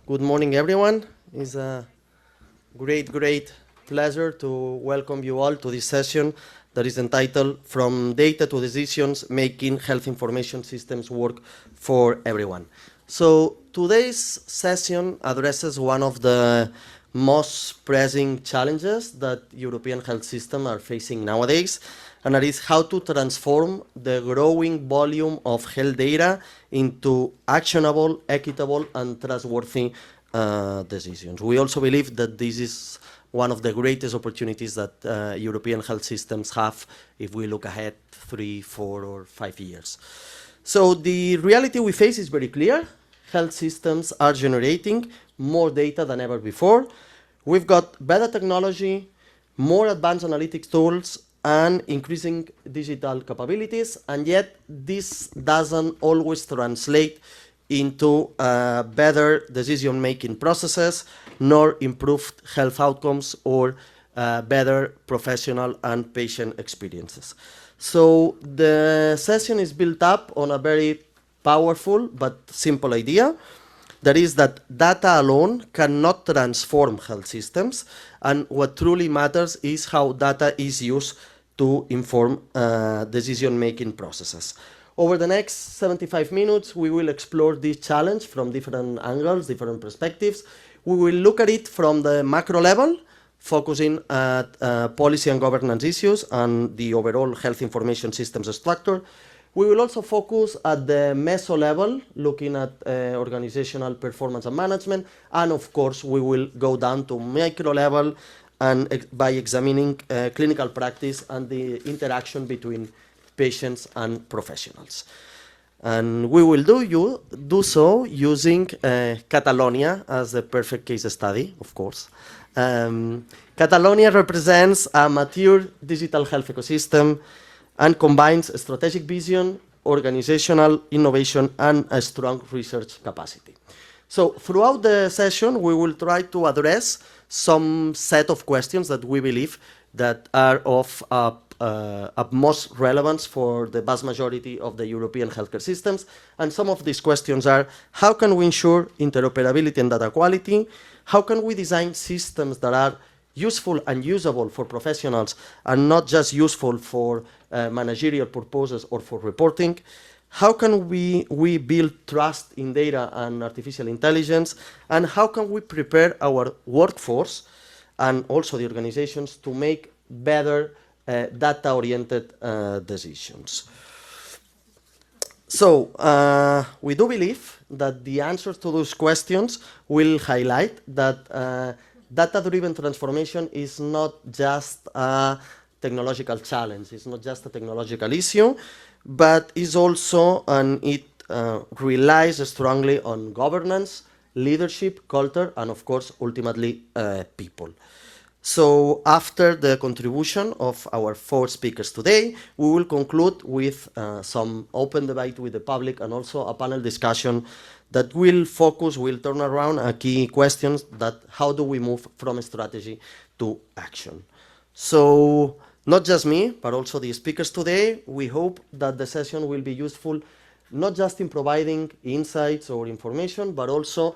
Good morning, everyone. It's a great pleasure to welcome you all to this session that is entitled From Data to Decisions, Making Health Information Systems Work for Everyone. So today's session addresses one of the most pressing challenges that European health systems are facing nowadays, and that is how to transform the growing volume of health data into actionable, equitable, and trustworthy decisions. We also believe that this is one of the greatest opportunities that European health systems have if we look ahead 3, 4, or 5 years. So the reality we face is very clear. Health systems are generating more data than ever before. We've got better technology, more advanced analytics tools, and increasing digital capabilities, and yet this doesn't always translate into better decision-making processes, nor improved health outcomes or better professional and patient experiences. So the session is built up on a very powerful but simple idea. That is that data alone cannot transform health systems, and what truly matters is how data is used to inform decision-making processes. Over the next 75 minutes, we will explore this challenge from different angles, different perspectives. We will look at it from the macro level, focusing at policy and governance issues and the overall health information systems structure. We will also focus at the meso level, looking at organizational performance and management, and of course we will go down to micro level and by examining clinical practice and the interaction between patients and professionals. And we will do so using Catalonia as the perfect case study, of course. Catalonia represents a mature digital health ecosystem and combines a strategic vision, organizational innovation, and a strong research capacity. So throughout the session, we will try to address some set of questions that we believe that are of most relevance for the vast majority of the European healthcare systems. And some of these questions are: how can we ensure interoperability and data quality? How can we design systems that are useful and usable for professionals and not just useful for managerial purposes or for reporting? How can we build trust in data and artificial intelligence? And how can we prepare our workforce and also the organizations to make better data-oriented decisions? So we do believe that the answers to those questions will highlight that data-driven transformation is not just a technological challenge, it's not just a technological issue, but is also, and it relies strongly on governance, leadership, culture, and of course, ultimately, people. So after the contribution of our 4 speakers today, we will conclude with some open debate with the public and also a panel discussion that will turn around key questions that how do we move from strategy to action. So not just me, but also the speakers today, we hope that the session will be useful not just in providing insights or information, but also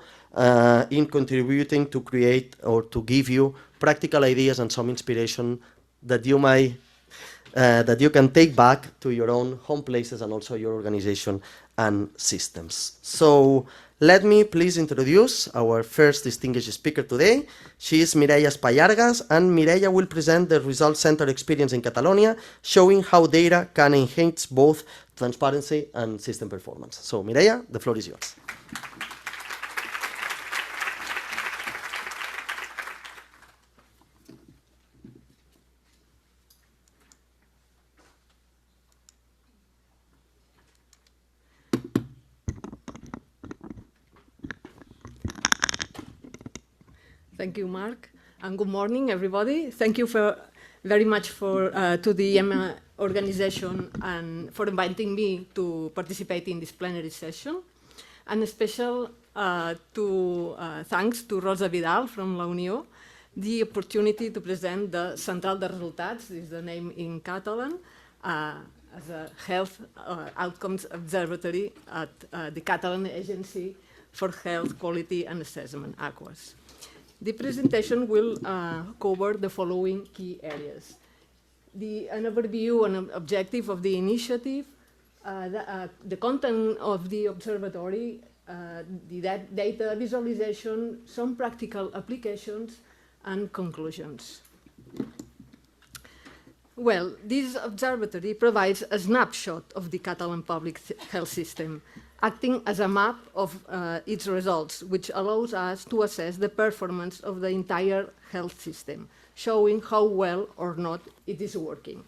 in contributing to create or to give you practical ideas and some inspiration that you can take back to your own home places and also your organization and systems. So let me please introduce our first distinguished speaker today. She is Mireia Espallargas, and Mireia will present the Result Center experience in Catalonia, showing how data can enhance both transparency and system performance. So Mireia, the floor is yours. Thank you, Mark, and good morning, everybody. Thank you very much to the EMA organization and for inviting me to participate in this plenary session. And a special thanks to Rosa Vidal from La Unió, the opportunity to present the Central de Resultats, is the name in Catalan, as a health outcomes observatory at the Catalan agency for Health, Quality and Assessment, AQUAS. The presentation will cover the following key areas. An overview and objective of the initiative, the content of the observatory, the data visualization, some practical applications, and conclusions. Well, this observatory provides a snapshot of the Catalan public health system, acting as a map of its results, which allows us to assess the performance of the entire health system, showing how well or not it is working.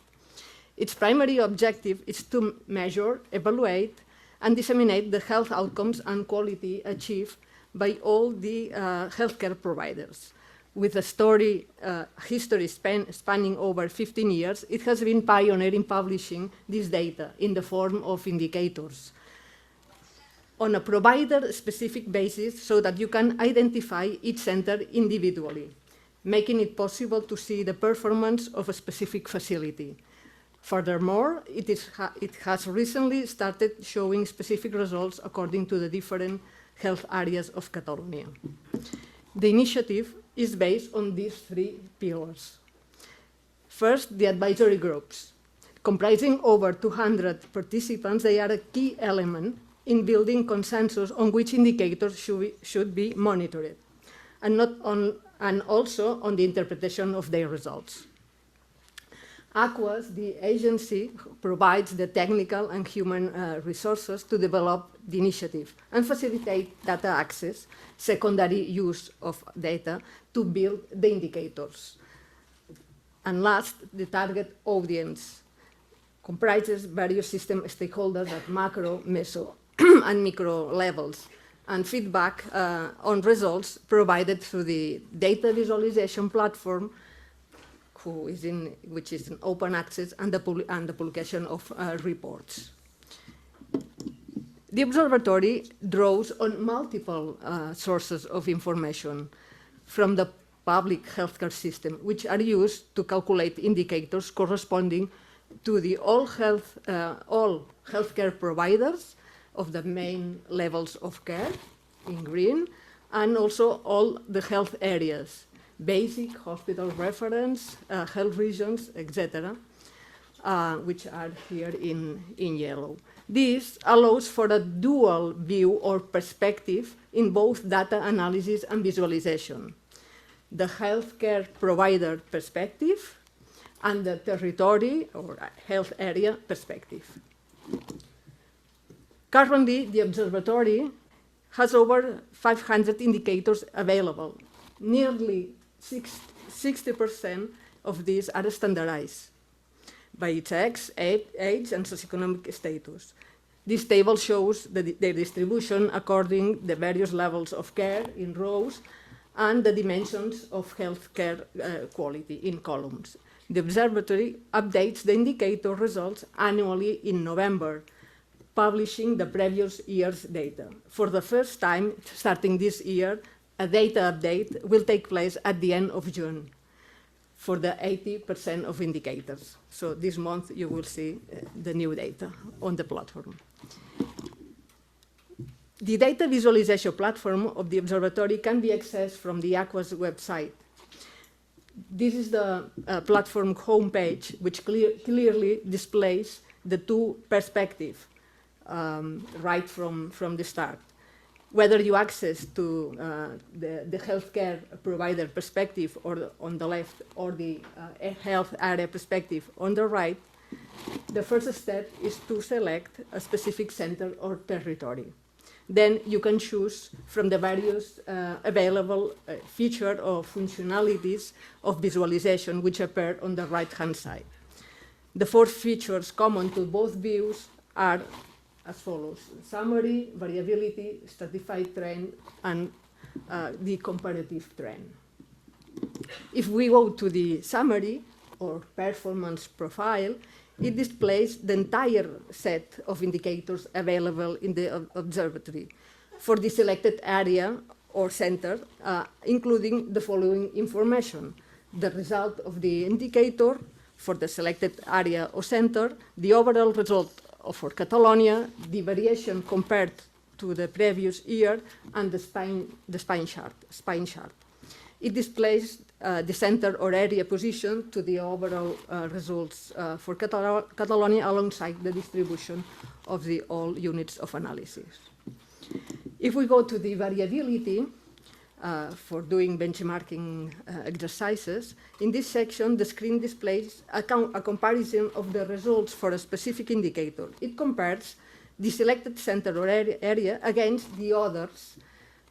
Its primary objective is to measure, evaluate, and disseminate the health outcomes and quality achieved by all the healthcare providers. With a history spanning over 15 years, it has been pioneering publishing this data in the form of indicators on a provider-specific basis so that you can identify each center individually, making it possible to see the performance of a specific facility. Furthermore, it has recently started showing specific results according to the different health areas of Catalonia. The initiative is based on these three pillars. First, the advisory groups. Comprising over 200 participants, they are a key element in building consensus on which indicators should be monitored, and also on the interpretation of their results. AQUAS, the agency, provides the technical and human resources to develop the initiative and facilitate data access, secondary use of data to build the indicators. And last, the target audience comprises various system stakeholders at macro, meso, and micro levels, and feedback on results provided through the data visualization platform, which is in open access, and the publication of reports. The observatory draws on multiple sources of information from the public healthcare system, which are used to calculate indicators corresponding to all healthcare providers of the main levels of care, in green, and also all the health areas, basic, hospital reference, health regions, etc., which are here in yellow. This allows for a dual view or perspective in both data analysis and visualization. The healthcare provider perspective and the territory or health area perspective. Currently, the observatory has over 500 indicators available. Nearly 60% of these are standardized by sex, age, and socioeconomic status. This table shows their distribution according to the various levels of care in rows and the dimensions of healthcare quality in columns. The observatory updates the indicator results annually in November, publishing the previous year's data. For the first time, starting this year, a data update will take place at the end of June for the 80% of indicators. So this month you will see the new data on the platform. The data visualization platform of the observatory can be accessed from the AQUAS website. This is the platform homepage, which clearly displays the two perspectives right from the start. Whether you access to the healthcare provider perspective or on the left or the health area perspective on the right, the first step is to select a specific center or territory. Then you can choose from the various available features or functionalities of visualization which appear on the right-hand side. The four features common to both views are as follows: summary, variability, stratified trend, and the comparative trend. If we go to the summary or performance profile, it displays the entire set of indicators available in the observatory for the selected area or center, including the following information: the result of the indicator for the selected area or center, the overall result for Catalonia, the variation compared to the previous year and the spine chart. It displays the center or area position to the overall results for Catalonia alongside the distribution of the all units of analysis. If we go to the variability for doing benchmarking exercises, in this section the screen displays a comparison of the results for a specific indicator. It compares the selected center or area against the others,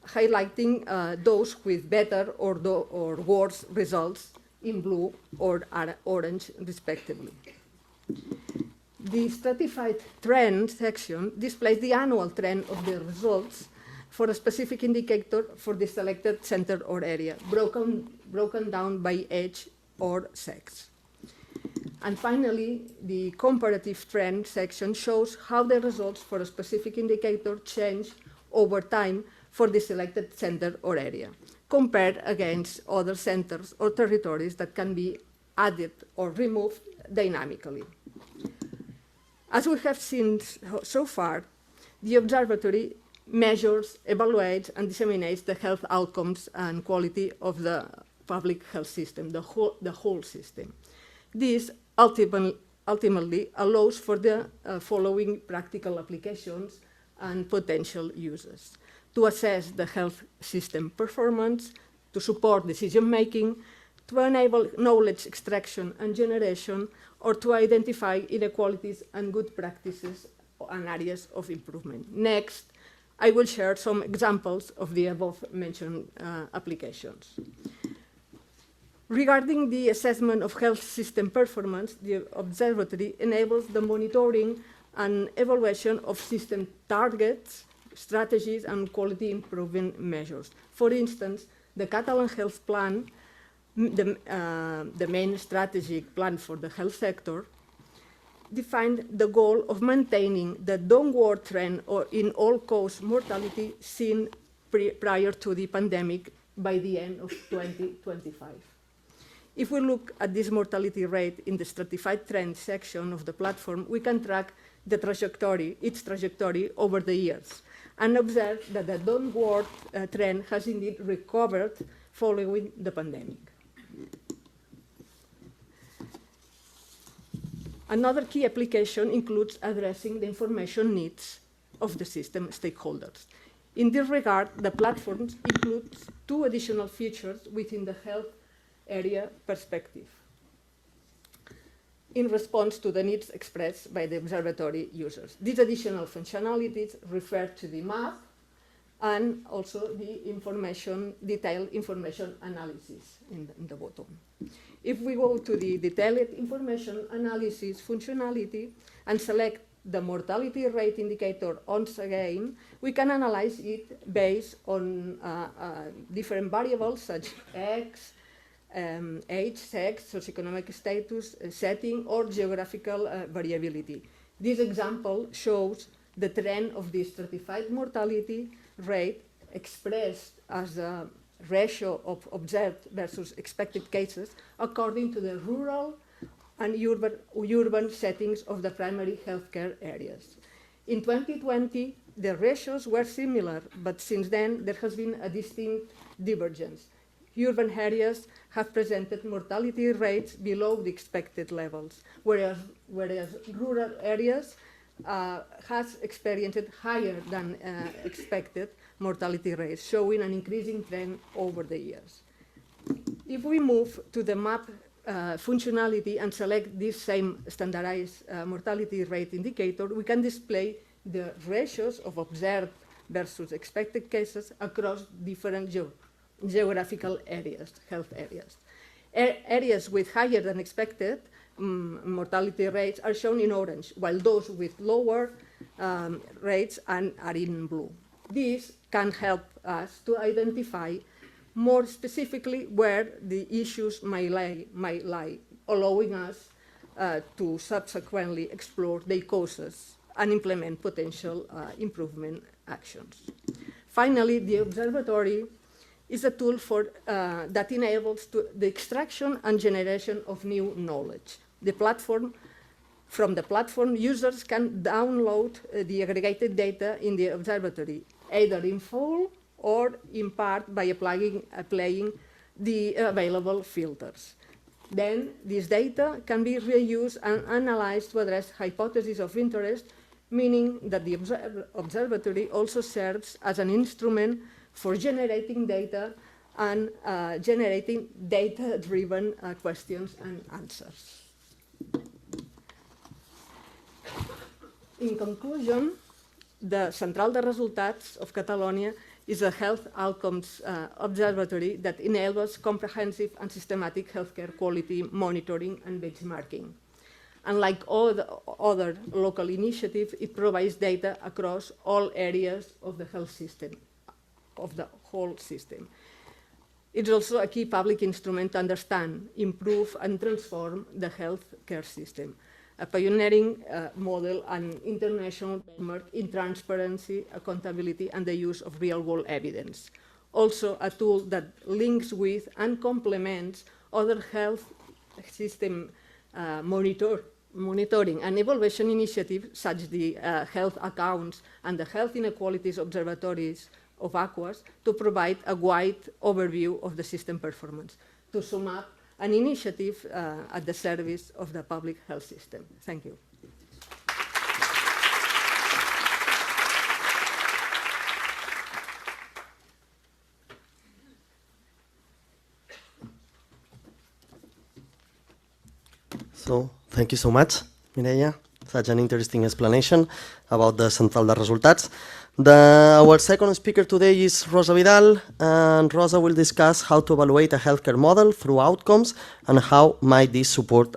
highlighting those with better or worse results in blue or orange, respectively. The stratified trend section displays the annual trend of the results for a specific indicator for the selected center or area, broken down by age or sex. And finally, the comparative trend section shows how the results for a specific indicator change over time for the selected center or area, compared against other centers or territories that can be added or removed dynamically. As we have seen so far, the observatory measures, evaluates, and disseminates the health outcomes and quality of the public health system, the whole system. This ultimately allows for the following practical applications and potential uses: to assess the health system performance, to support decision-making, to enable knowledge extraction and generation, or to identify inequalities and good practices and areas of improvement. Next, I will share some examples of the above-mentioned applications. Regarding the assessment of health system performance, the observatory enables the monitoring and evaluation of system targets, strategies, and quality improvement measures. For instance, the Catalan Health Plan, the main strategic plan for the health sector, defined the goal of maintaining the downward trend in all-cause mortality seen prior to the pandemic by the end of 2025. If we look at this mortality rate in the stratified trend section of the platform, we can track the trajectory, its trajectory over the years, and observe that the downward trend has indeed recovered following the pandemic. Another key application includes addressing the information needs of the system stakeholders. In this regard, the platform includes two additional features within the health area perspective in response to the needs expressed by the observatory users. These additional functionalities refer to the map and also the detailed information analysis in the bottom. If we go to the detailed information analysis functionality and select the mortality rate indicator once again, we can analyze it based on different variables such as age, sex, socioeconomic status, setting, or geographical variability. This example shows the trend of the stratified mortality rate expressed as a ratio of observed versus expected cases according to the rural and urban settings of the primary healthcare areas. In 2020, the ratios were similar, but since then there has been a distinct divergence. Urban areas have presented mortality rates below the expected levels, whereas rural areas has experienced higher than expected mortality rates, showing an increasing trend over the years. If we move to the map functionality and select this same standardized mortality rate indicator, we can display the ratios of observed versus expected cases across different geographical areas, health areas. Areas with higher than expected mortality rates are shown in orange, while those with lower rates are in blue. This can help us to identify more specifically where the issues might lie, allowing us to subsequently explore their causes and implement potential improvement actions. Finally, the observatory is a tool that enables the extraction and generation of new knowledge. The platform From the platform, users can download the aggregated data in the observatory, either in full or in part by applying the available filters. Then this data can be reused and analyzed to address hypotheses of interest, meaning that the observatory also serves as an instrument for generating data and generating data-driven questions and answers. In conclusion, the Central de Resultats of Catalonia is a health outcomes observatory that enables comprehensive and systematic healthcare quality monitoring and benchmarking. Unlike all the other local initiatives, it provides data across all areas of the health system, of the whole system. It's also a key public instrument to understand, improve, and transform the healthcare system, a pioneering model and international benchmark in transparency, accountability, and the use of real-world evidence. Also a tool that links with and complements other health system monitoring and evaluation initiatives, such as the health accounts and the health inequalities observatories of AQUAS, to provide a wide overview of the system performance. To sum up, an initiative at the service of the public health system. Thank you. So, thank you so much, Mireia. Such an interesting explanation about the Central de Resultats. Our second speaker today is Rosa Vidal, and Rosa will discuss how to evaluate a healthcare model through outcomes and how might this support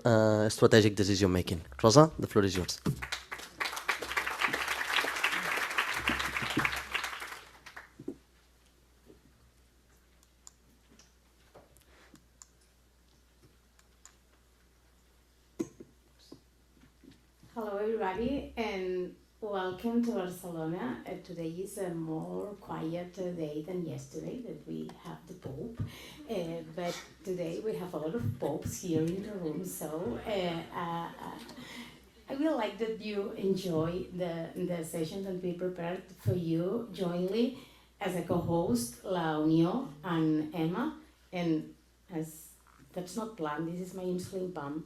strategic decision making. Rosa, the floor is yours. Hello everybody and welcome to Barcelona. Today is a more quiet day than yesterday that we have the Pope, but today we have a lot of popes here in the room, so I would like that you enjoy the session that we prepared for you jointly as a co-host, Laonio and Emma, and as that's not planned, this is my insulin pump.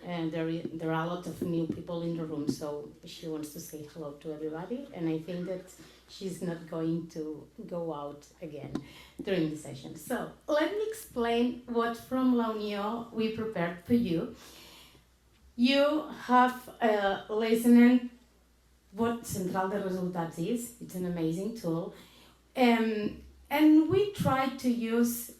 And there are a lot of new people in the room, so she wants to say hello to everybody, and I think that she's not going to go out again during the session. So let me explain what from Launio we prepared for you. You have listened what Central de Resultats is. It's an amazing tool, and we try to use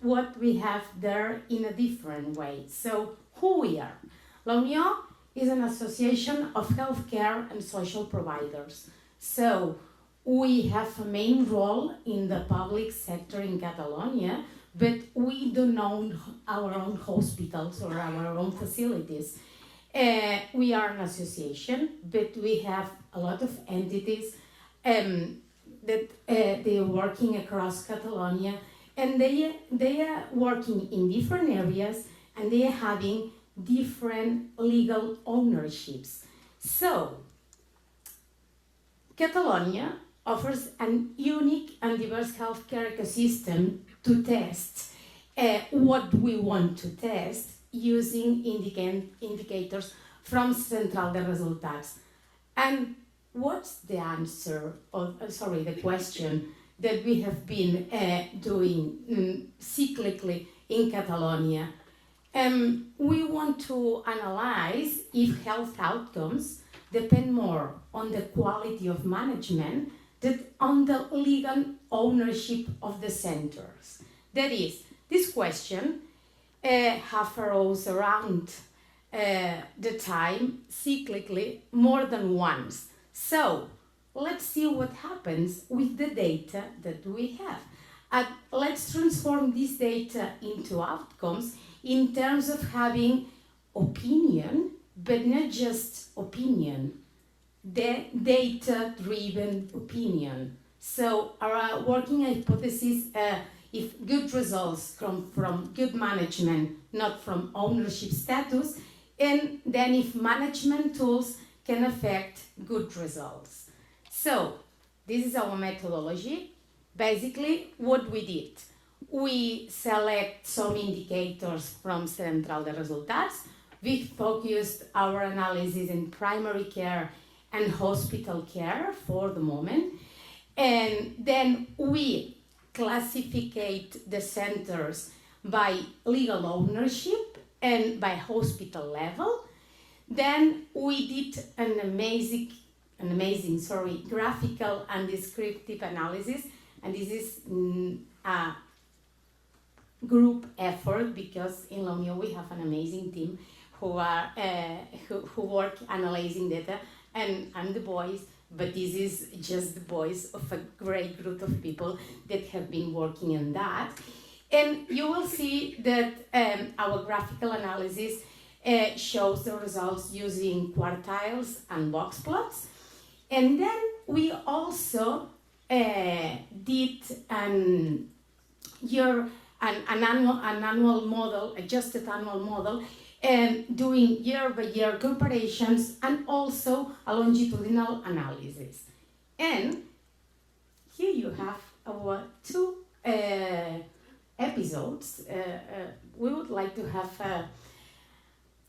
what we have there in a different way. So who we are. La Unió is an association of healthcare and social providers. So we have a main role in the public sector in Catalonia, but we don't own our own hospitals or our own facilities. We are an association, but we have a lot of entities that they are working across Catalonia, and they are working in different areas, and they are having different legal ownerships. So, Catalonia offers an unique and diverse healthcare ecosystem to test what we want to test using indicators from Central de Resultats. And what's the answer, the question that we have been doing cyclically in Catalonia? We want to analyze if health outcomes depend more on the quality of management than on the legal ownership of the centers. That is, this question have arose around the time cyclically more than once. So let's see what happens with the data that we have. And let's transform this data into outcomes in terms of having opinion, but not just opinion, the data-driven opinion. So our working hypothesis, if good results come from good management, not from ownership status, and then if management tools can affect good results. So this is our methodology. Basically, what we did, we select some indicators from Central de Resultats. We focused our analysis in primary care and hospital care for the moment. And then we classificate the centers by legal ownership and by hospital level. Then we did an amazing graphical and descriptive analysis. And this is a group effort, because in La Unión we have an amazing team who work analyzing data, and I'm the voice, but this is just the voice of a great group of people that have been working on that. And you will see that our graphical analysis shows the results using quartiles and box plots. And then we also did an annual model, adjusted annual model, doing year-by-year comparisons and also a longitudinal analysis. And here you have our two episodes. We would like to have a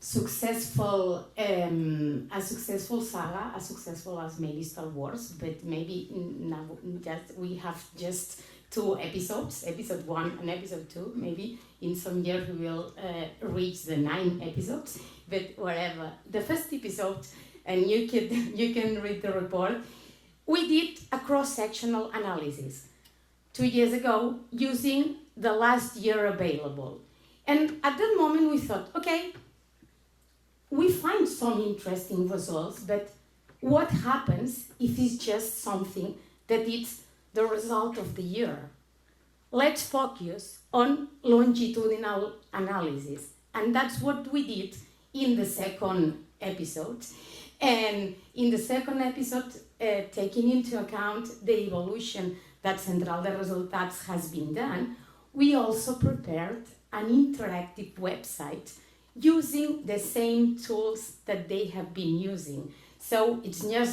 successful saga, as successful as maybe Star Wars, but maybe now we have just two episodes, episode 1 and episode 2. Maybe in some years we will reach the 9 episodes, but whatever. The first episode, and you can read the report, we did a cross-sectional analysis 2 years ago using the last year available. And at that moment we thought, okay, we find some interesting results, but what happens if it's just something that it's the result of the year? Let's focus on longitudinal analysis. And that's what we did in the second episode. And in the second episode, taking into account the evolution that Central de Resultats has been done, we also prepared an interactive website using the same tools that they have been using. So it's not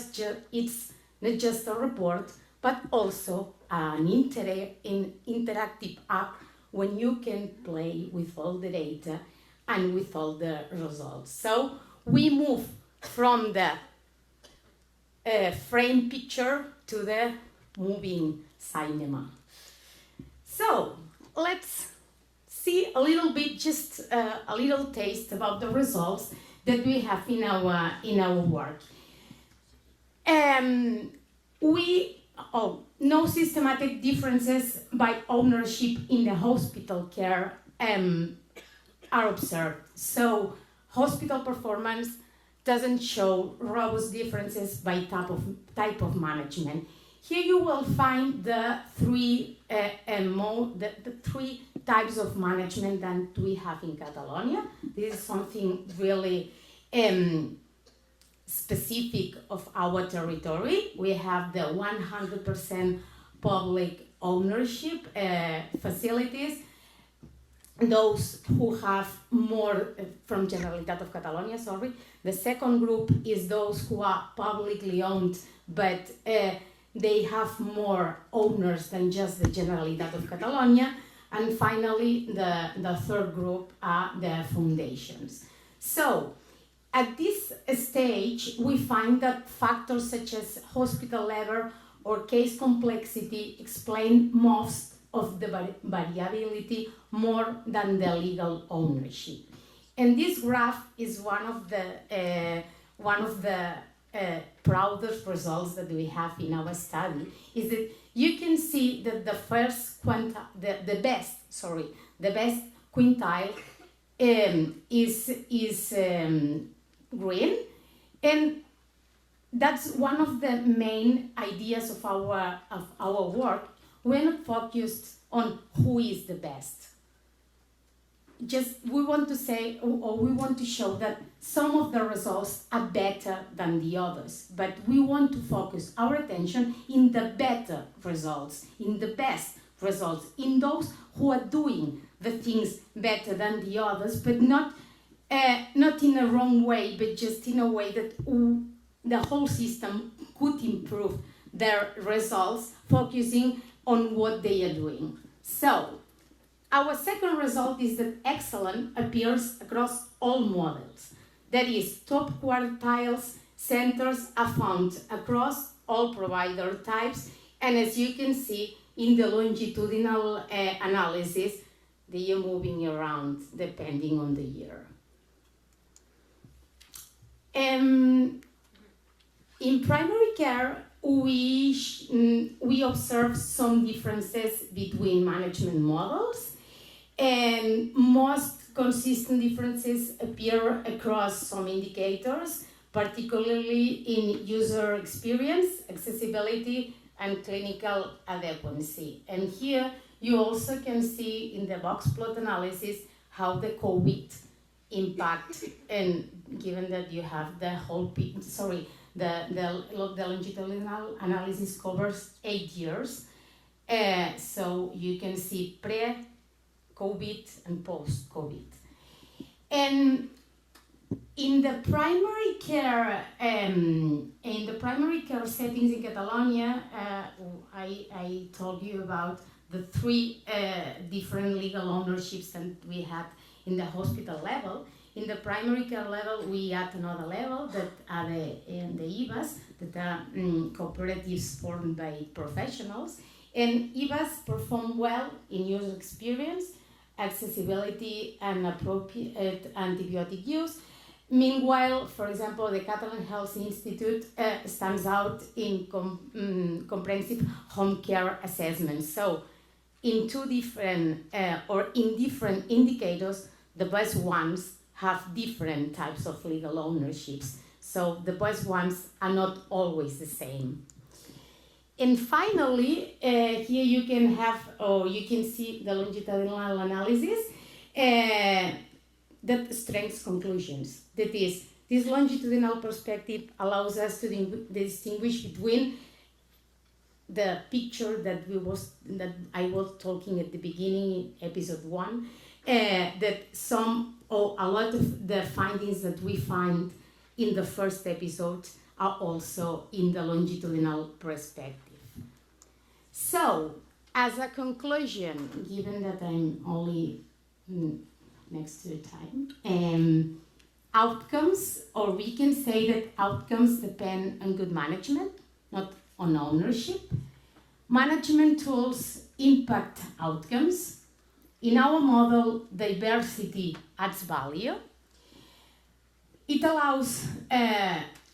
just a report, but also an interactive app when you can play with all the data and with all the results. So we move from the frame picture to the moving cinema. So let's see a little bit, just a little taste about the results that we have in our work. No systematic differences by ownership in the hospital care are observed. So hospital performance doesn't show robust differences by type of management. Here you will find the three types of management that we have in Catalonia. This is something really specific of our territory. We have the 100% public ownership facilities. Those who have more from Generalitat of Catalonia, sorry. The second group is those who are publicly owned, but they have more owners than just the Generalitat of Catalonia. And finally, the third group are the foundations. So, at this stage, we find that factors such as hospital level or case complexity explain most of the variability more than the legal ownership. And this graph is one of the proudest results that we have in our study, is that you can see that the best quintile is green, and that's one of the main ideas of our work. We're not focused on who is the best. We want to say, or we want to show that some of the results are better than the others, but we want to focus our attention in the better results, in the best results, in those who are doing the things better than the others, but not not in a wrong way, but just in a way that the whole system could improve their results, focusing on what they are doing. So, our second result is that excellent appears across all models. That is, top quartiles centers are found across all provider types, and as you can see in the longitudinal analysis, they are moving around depending on the year. In primary care, we observe some differences between management models, and most consistent differences appear across some indicators, particularly in user experience, accessibility, and clinical adequacy. And here you also can see in the box plot analysis how the COVID impact, and given that you have the whole the longitudinal analysis covers 8 years, so you can see pre-COVID and post-COVID. And in the primary care settings in Catalonia, I told you about the 3 different legal ownerships that we had in the hospital level. In the primary care level, we add another level that are the IVAs, that are cooperatives formed by professionals. And IVAs perform well in user experience, accessibility, and appropriate antibiotic use. Meanwhile, for example, the Catalan Health Institute stands out in comprehensive home care assessments. So, in 2 different or in different indicators, the best ones have different types of legal ownerships. So the best ones are not always the same. And finally, here you can have, or you can see the longitudinal analysis that strengthens conclusions. That is, this longitudinal perspective allows us to distinguish between the picture that I was talking at the beginning in episode 1, that a lot of the findings that we find in the first episode are also in the longitudinal perspective. So, as a conclusion, given that I'm only next to the time, outcomes, or we can say that outcomes depend on good management, not on ownership. Management tools impact outcomes. In our model, diversity adds value. It allows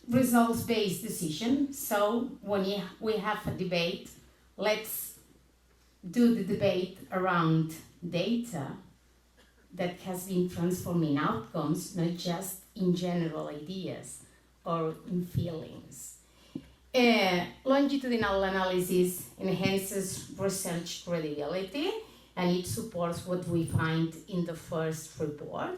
results-based decision. So when we have a debate, let's do the debate around data that has been transformed in outcomes, not just in general ideas or in feelings. Longitudinal analysis enhances research credibility, and it supports what we find in the first report.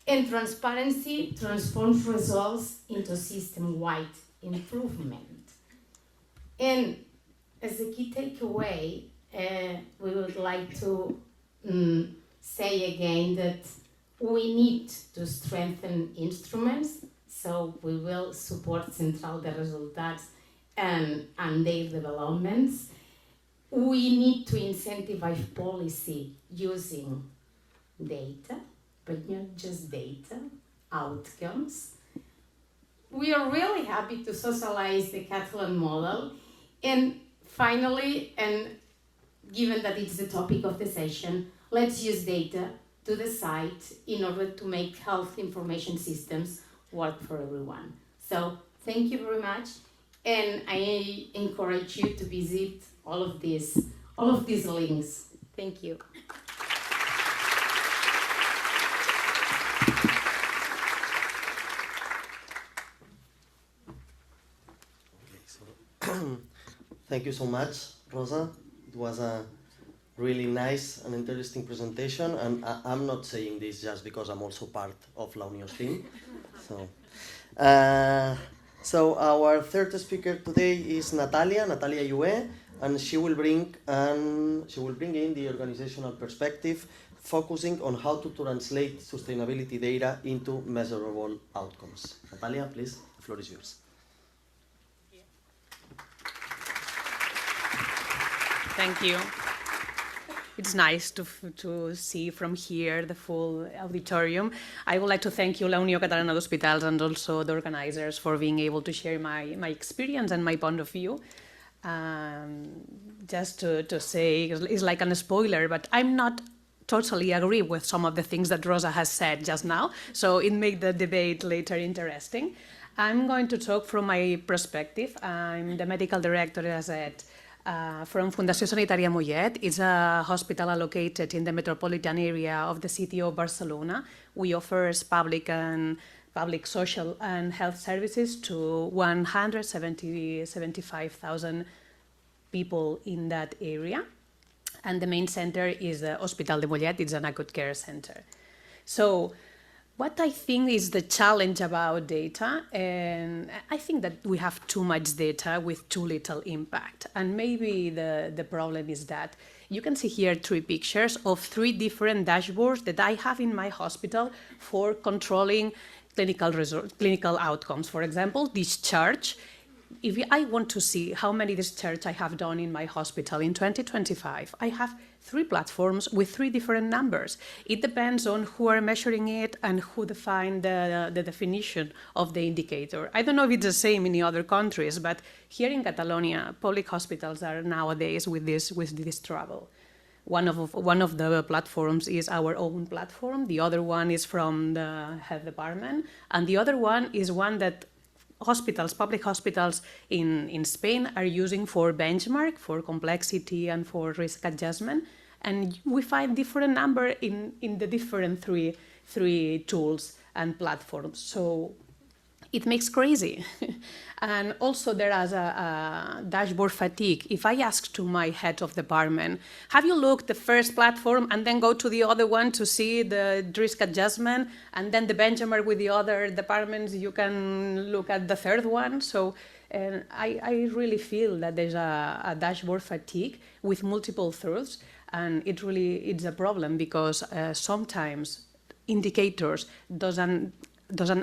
And transparency transforms results into system-wide improvement. And as a key takeaway, we would like to say again that we need to strengthen instruments, so we will support Central de Resultats and their developments. We need to incentivize policy using data, but not just data, outcomes. We are really happy to socialize the Catalan model. And finally, and given that it's the topic of the session, let's use data to decide in order to make health information systems work for everyone. So thank you very much. And I encourage you to visit all of these links. Thank you. Thank you so much, Rosa. It was a really nice and interesting presentation, and I'm not saying this just because I'm also part of La Union's team. So our third speaker today is Natalia Yue, and she will bring in the organizational perspective focusing on how to translate sustainability data into measurable outcomes. Natalia, please, the floor is yours. Thank you. It's nice to see from here the full auditorium. I would like to thank you, La Unió Catalana d'Hospitals, and also the organizers for being able to share my experience and my point of view. Just to say, it's like a spoiler, but I'm not totally agree with some of the things that Rosa has said just now, so it made the debate later interesting. I'm going to talk from my perspective. I'm the medical director, as I said, from Fundació Sanitària Mollet. It's a hospital located in the metropolitan area of the city of Barcelona. We offer public social and health services to 175,000 people in that area. And the main center is the Hospital de Mollet. It's an acute care center. So what I think is the challenge about data, and I think that we have too much data with too little impact. And maybe the problem is that you can see here 3 pictures of 3 different dashboards that I have in my hospital for controlling clinical outcomes. For example, discharge. If I want to see how many discharges I have done in my hospital in 2025, I have 3 platforms with 3 different numbers. It depends on who are measuring it and who define the definition of the indicator. I don't know if it's the same in the other countries, but here in Catalonia, public hospitals are nowadays with this trouble. One of the platforms is our own platform. The other one is from the health department, and the other one is one that public hospitals in Spain are using for benchmark, for complexity and for risk adjustment. And we find different number in the different three tools and platforms. So it makes crazy. And also there is a dashboard fatigue. If I ask to my head of department, have you looked the first platform and then go to the other one to see the risk adjustment and then the benchmark with the other departments, you can look at the third one. So I really feel that there's a dashboard fatigue with multiple truths, and it's a problem because sometimes indicators doesn't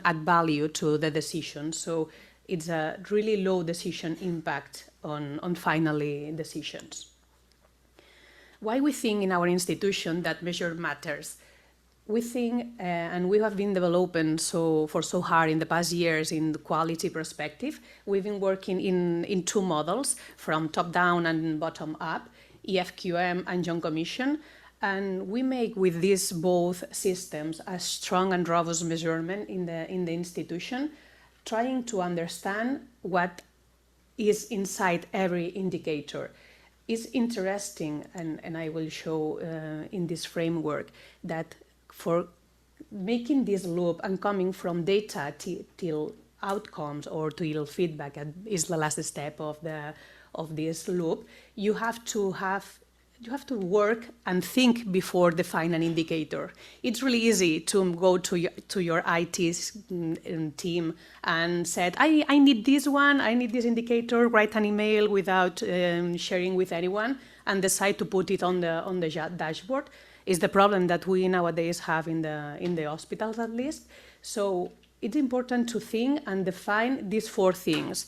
add value to the decision. So it's a really low decision impact on finally decisions. Why we think in our institution that measure matters? We think, and we have been developing so hard in the past years in the quality perspective. We've been working in 2 models, from top down and bottom up, EFQM and Joint Commission. And we make with these both systems a strong and robust measurement in the institution, trying to understand what is inside every indicator. It's interesting, and I will show in this framework, that for making this loop and coming from data till outcomes or till feedback is the last step of this loop, you have to work and think before define an indicator. It's really easy to go to your IT team and said, I need this one, I need this indicator, write an email without sharing with anyone, and decide to put it on the dashboard. Is the problem that we nowadays have in the hospitals, at least. So it's important to think and define these 4 things.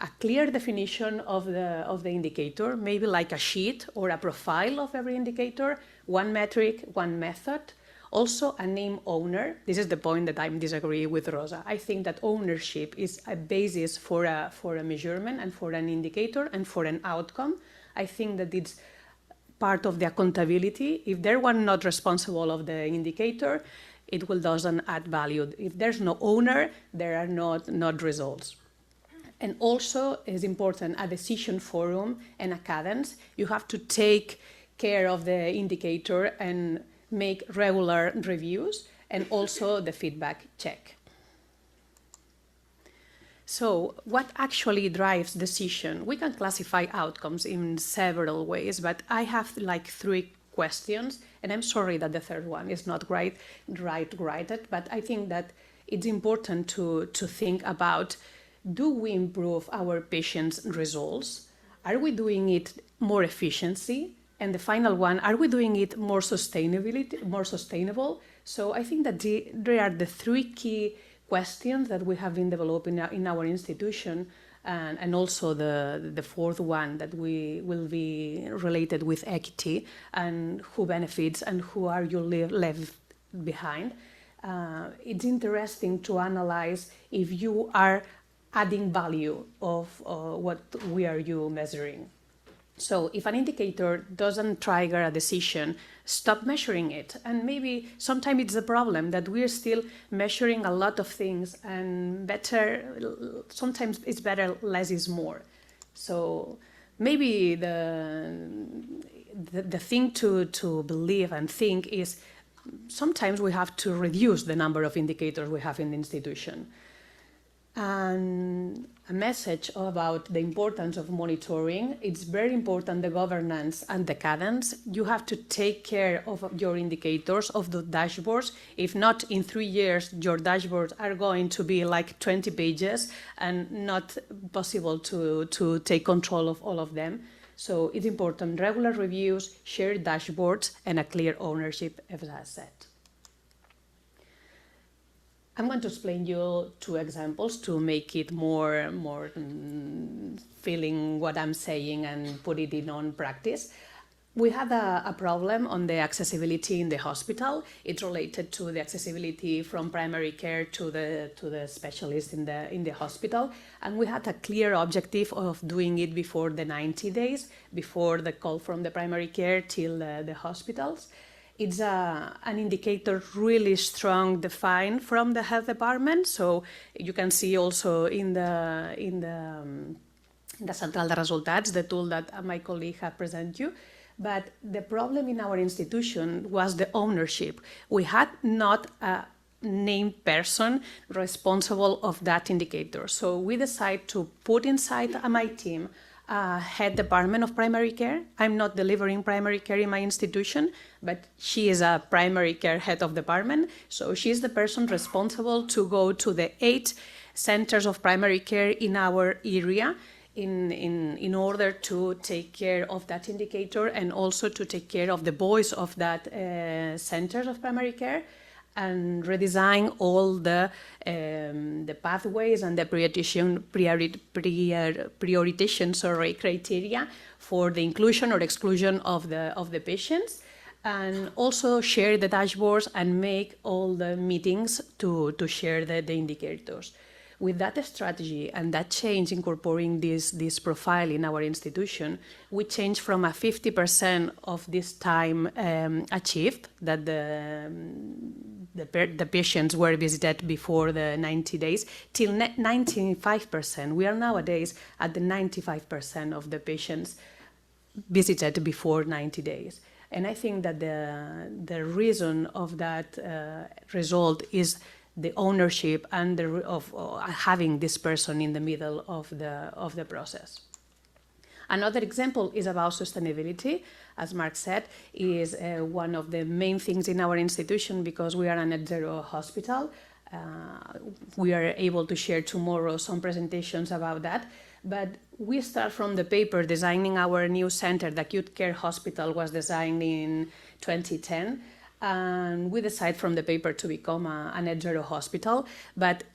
A clear definition of the indicator, maybe like a sheet or a profile of every indicator, 1 metric, 1 method. Also a name owner. This is the point that I disagree with Rosa. I think that ownership is a basis for a measurement and for an indicator and for an outcome. I think that it's part of the accountability. If there were not responsible of the indicator, it doesn't add value. If there's no owner, there are not results. And also is important a decision forum and a cadence. You have to take care of the indicator and make regular reviews, and also the feedback check. So what actually drives decision? We can classify outcomes in several ways, but I have like 3 questions, and I'm sorry that the third one is not right, but I think that it's important to think about, do we improve our patients' results? Are we doing it more efficiency? And the final one, are we doing it more sustainable? So I think that there are the three key questions that we have been developing in our institution, and also the fourth one that we will be related with equity and who benefits and who are you left behind. It's interesting to analyze if you are adding value of what we are you measuring. So if an indicator doesn't trigger a decision, stop measuring it. And maybe sometimes it's the problem that we're still measuring a lot of things, and sometimes it's better less is more. So maybe the thing to believe and think is sometimes we have to reduce the number of indicators we have in the institution. And a message about the importance of monitoring. It's very important, the governance and the cadence. You have to take care of your indicators, of the dashboards. If not, in 3 years, your dashboards are going to be like 20 pages and not possible to take control of all of them. So it's important, regular reviews, shared dashboards, and a clear ownership, as I said. I'm going to explain you 2 examples to make it more feeling what I'm saying and put it in on practice. We had a problem on the accessibility in the hospital. It's related to the accessibility from primary care to the specialist in the hospital, and we had a clear objective of doing it before the 90 days, before the call from the primary care till the hospitals. It's an indicator really strong defined from the health department. So you can see also in the central de resultats, the tool that my colleague had presented you. But the problem in our institution was the ownership. We had not a named person responsible of that indicator. So we decided to put inside my team head department of primary care. I'm not delivering primary care in my institution, but she is a primary care head of department. So she's the person responsible to go to the 8 centers of primary care in our area in order to take care of that indicator and also to take care of the voice of that centers of primary care, and redesign all the pathways and the prioritization criteria for the inclusion or exclusion of the patients, and also share the dashboards and make all the meetings to share the indicators. With that strategy and that change incorporating this profile in our institution, we changed from a 50% of this time achieved that the patients were visited before the 90 days till 95%. We are nowadays at the 95% of the patients visited before 90 days. And I think that the reason of that result is the ownership and of having this person in the middle of the process. Another example is about sustainability. As Mark said, is one of the main things in our institution because we are a net zero hospital. We are able to share tomorrow some presentations about that. But we start from the paper designing our new center. The acute care hospital was designed in 2010. And we decided from the paper to become a net zero hospital, but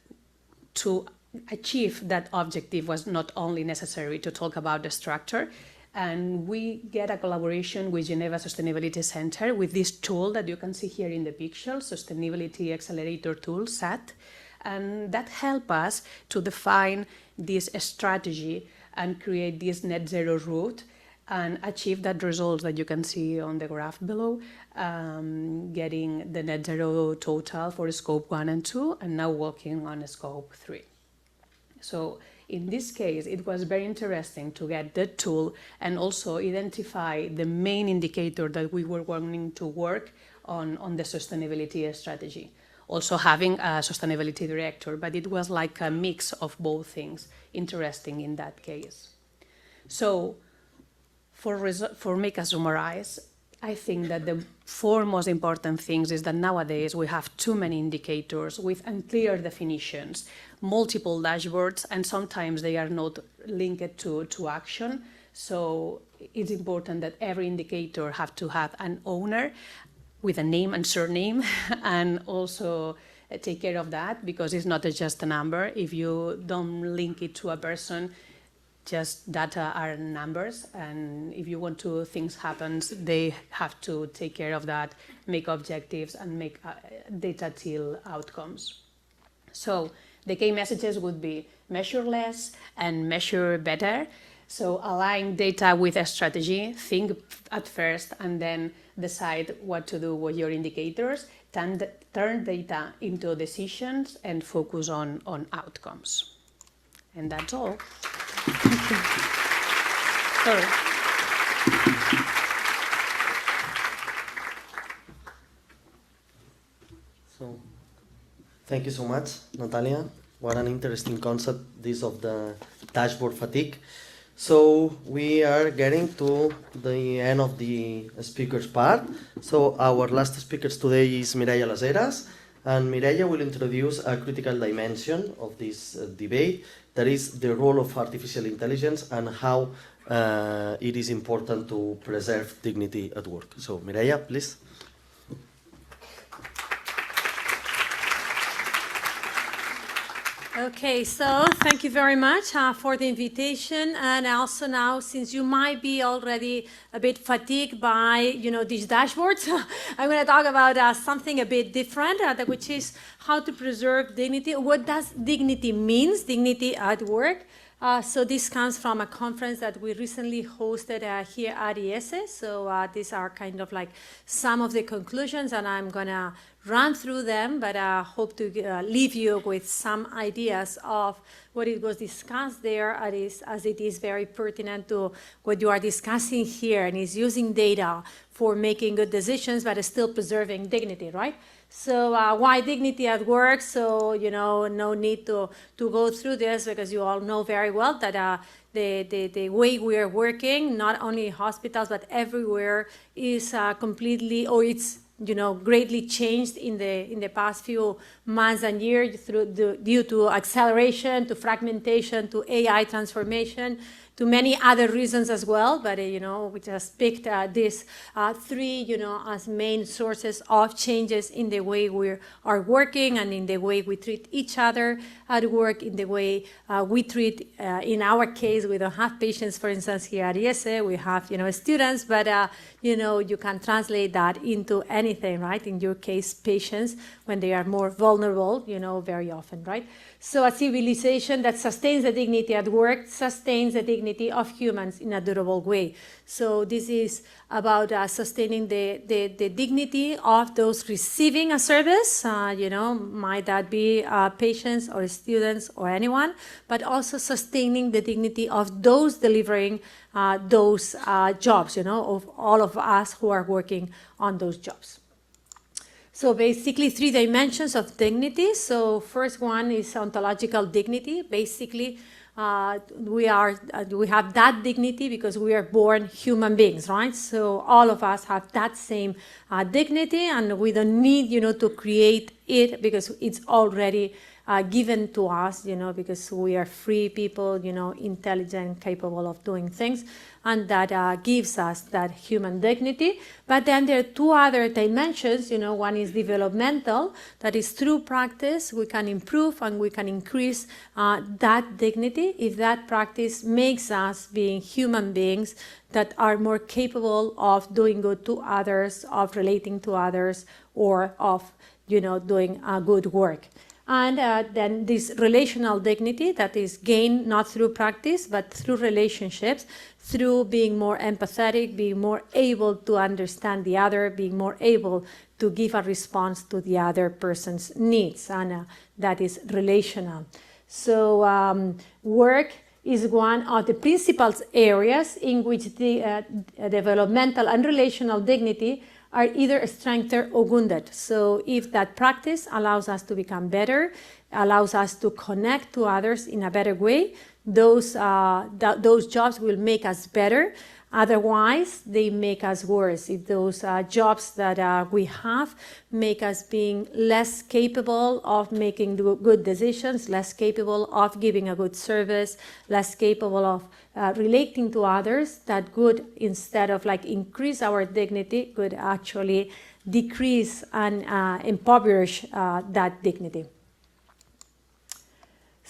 to achieve that objective was not only necessary to talk about the structure, and we get a collaboration with Geneva Sustainability Center with this tool that you can see here in the picture, Sustainability Accelerator Tool, SAT, and that helped us to define this strategy and create this net zero route and achieve that result that you can see on the graph below, getting the net zero total for scope 1 and 2, and now working on scope 3. So in this case, it was very interesting to get the tool and also identify the main indicator that we were wanting to work on the sustainability strategy. Also having a sustainability director, but it was like a mix of both things, interesting in that case. So, for make a summarize, I think that the 4 most important things is that nowadays we have too many indicators with unclear definitions, multiple dashboards, and sometimes they are not linked to action. So it's important that every indicator have to have an owner with a name and surname, and also take care of that, because it's not just a number. If you don't link it to a person, just data are numbers, and if you want to things happen, they have to take care of that, make objectives, and make data till outcomes. So the key messages would be measure less and measure better. So align data with a strategy, think at first, and then decide what to do with your indicators, turn data into decisions, and focus on outcomes. And that's all. Sorry. So, thank you so much, Natalia. What an interesting concept, this of the dashboard fatigue. So we are getting to the end of the speakers part. So our last speaker today is Mireia Las Heras, and Mireia will introduce a critical dimension of this debate, that is the role of artificial intelligence and how it is important to preserve dignity at work. So Mireia, please. Okay, so thank you very much for the invitation, and also now, since you might be already a bit fatigued by these dashboards, I'm going to talk about something a bit different, which is how to preserve dignity. What does dignity means? Dignity at work. So this comes from a conference that we recently hosted here at ESE. So these are kind of like some of the conclusions, and I'm going to run through them, but I hope to leave you with some ideas of what it was discussed there, as it is very pertinent to what you are discussing here, and is using data for making good decisions, but still preserving dignity, right? So why dignity at work? So, no need to go through this, because you all know very well that the way we are working, not only in hospitals, but everywhere, is completely, or it's greatly changed in the past few months and years due to acceleration, to fragmentation, to AI transformation, to many other reasons as well. But we just picked these three, as main sources of changes in the way we are working and in the way we treat each other at work, in the way we treat. In our case, we don't have patients, for instance, here at ESE. We have students, but you can translate that into anything, right? In your case, patients, when they are more vulnerable, very often, right? So a civilization that sustains the dignity at work sustains the dignity of humans in a durable way. So this is about sustaining the dignity of those receiving a service, might that be patients or students or anyone, but also sustaining the dignity of those delivering those jobs, of all of us who are working on those jobs. So basically 3 dimensions of dignity. So first one is ontological dignity. Basically, we have that dignity because we are born human beings, right? So all of us have that same dignity, and we don't need, to create it, because it's already given to us, because we are free people, intelligent, capable of doing things, and that gives us that human dignity. But then there are 2 other dimensions. One is developmental, that is through practice we can improve and we can increase that dignity if that practice makes us being human beings that are more capable of doing good to others, of relating to others, or of doing good work. And then this relational dignity that is gained not through practice, but through relationships, through being more empathetic, being more able to understand the other, being more able to give a response to the other person's needs, and that is relational. So work is one of the principal areas in which the developmental and relational dignity are either strengthened or wounded. So if that practice allows us to become better, allows us to connect to others in a better way, those jobs will make us better. Otherwise, they make us worse. If those jobs that we have make us being less capable of making good decisions, less capable of giving a good service, less capable of relating to others, that could, instead of like increase our dignity, could actually decrease and impoverish that dignity.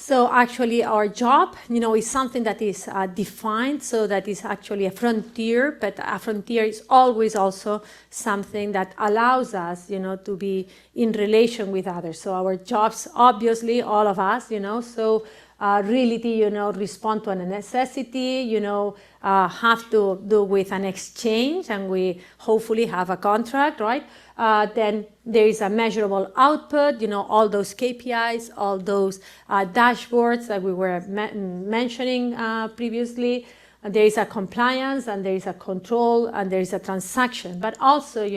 So actually our job, is something that is defined, so that is actually a frontier, but a frontier is always also something that allows us, to be in relation with others. So our jobs, obviously, all of us, so really, respond to a necessity, have to do with an exchange, and we hopefully have a contract, right? Then there is a measurable output, all those KPIs, all those dashboards that we were mentioning previously. There is a compliance, and there is a control, and there is a transaction. But also,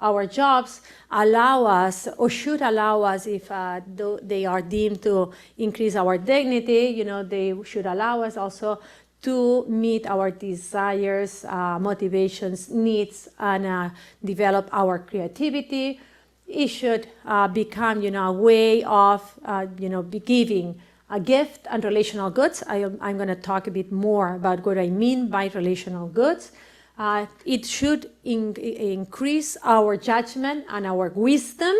our jobs allow us, or should allow us, if they are deemed to increase our dignity, they should allow us also to meet our desires, motivations, needs, and develop our creativity. It should become, a way of, giving a gift and relational goods. I'm going to talk a bit more about what I mean by relational goods. It should increase our judgment and our wisdom.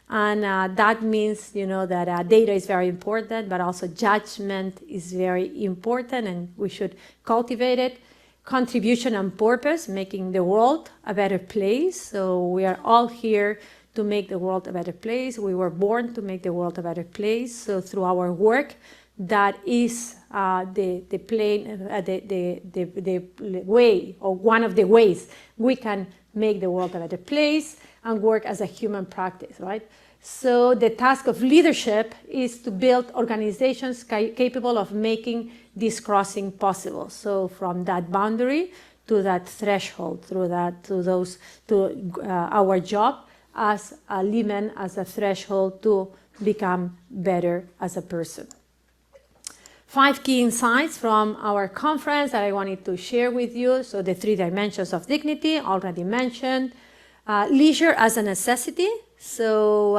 And that means, that data is very important, but also judgment is very important, and we should cultivate it. Contribution and purpose, making the world a better place. So we are all here to make the world a better place. We were born to make the world a better place. So through our work, that is the way, or one of the ways we can make the world a better place and work as a human practice, right? So the task of leadership is to build organizations capable of making this crossing possible. So from that boundary to that threshold, to our job as a limit, as a threshold to become better as a person. 5 key insights from our conference that I wanted to share with you. So the 3 dimensions of dignity, already mentioned. Leisure as a necessity. So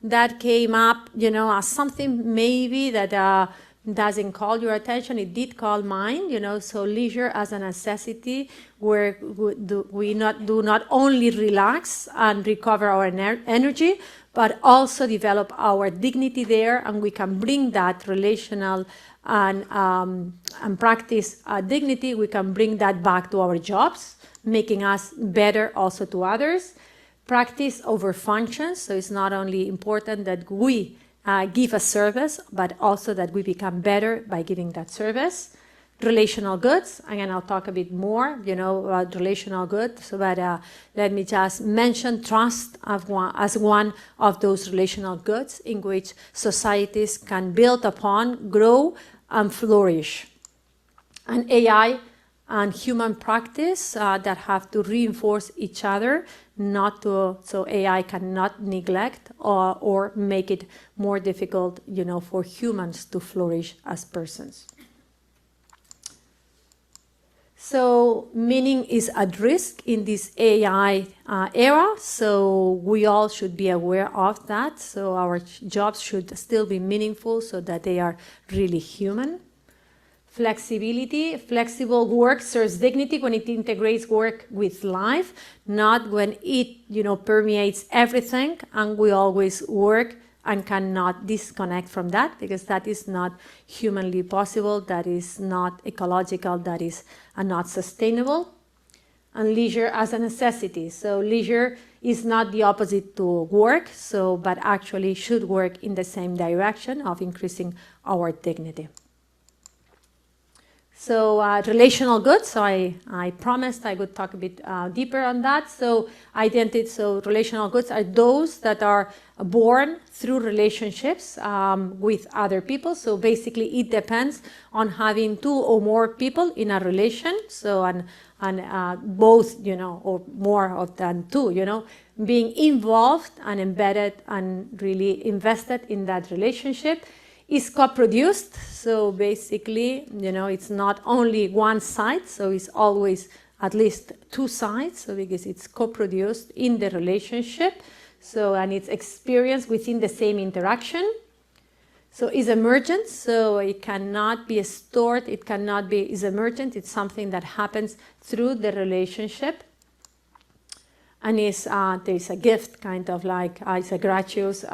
that came up, as something maybe that doesn't call your attention. It did call mine, so leisure as a necessity, where we do not only relax and recover our energy, but also develop our dignity there, and we can bring that relational and practice dignity. We can bring that back to our jobs, making us better also to others. Practice over functions, so it's not only important that we give a service, but also that we become better by giving that service. Relational goods, again, I'll talk a bit more, about relational goods, but let me just mention trust as one of those relational goods in which societies can build upon, grow, and flourish. And AI and human practice that have to reinforce each other, so AI cannot neglect or make it more difficult, for humans to flourish as persons. So meaning is at risk in this AI era, so we all should be aware of that. So our jobs should still be meaningful so that they are really human. Flexibility. Flexible work serves dignity when it integrates work with life, not when it, permeates everything, and we always work and cannot disconnect from that, because that is not humanly possible, that is not ecological, that is not sustainable. And leisure as a necessity. So leisure is not the opposite to work, but actually should work in the same direction of increasing our dignity. So relational goods, so I promised I would talk a bit deeper on that. So relational goods are those that are born through relationships with other people. So basically it depends on having 2 or more people in a relation. So and both, or more than 2, being involved and embedded and really invested in that relationship. is co-produced. So basically, it's not only one side, so it's always at least two sides, so because it's co-produced in the relationship, so, and it's experienced within the same interaction. So it's emergent, so it cannot be stored, it cannot be, it's emergent, it's something that happens through the relationship. And there's a gift, kind of like, it's a gratuitous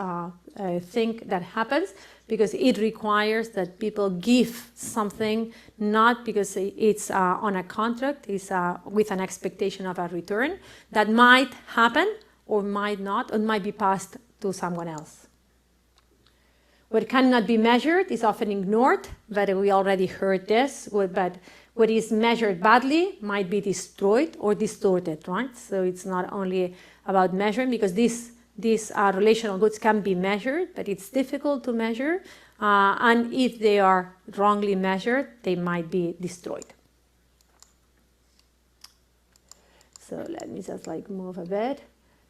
thing that happens, because it requires that people give something, not because it's on a contract, it's with an expectation of a return that might happen or might not, or might be passed to someone else. What cannot be measured is often ignored, but we already heard this, but what is measured badly might be destroyed or distorted, right? So it's not only about measuring, because these relational goods can be measured, but it's difficult to measure, and if they are wrongly measured, they might be destroyed. So let me just move a bit.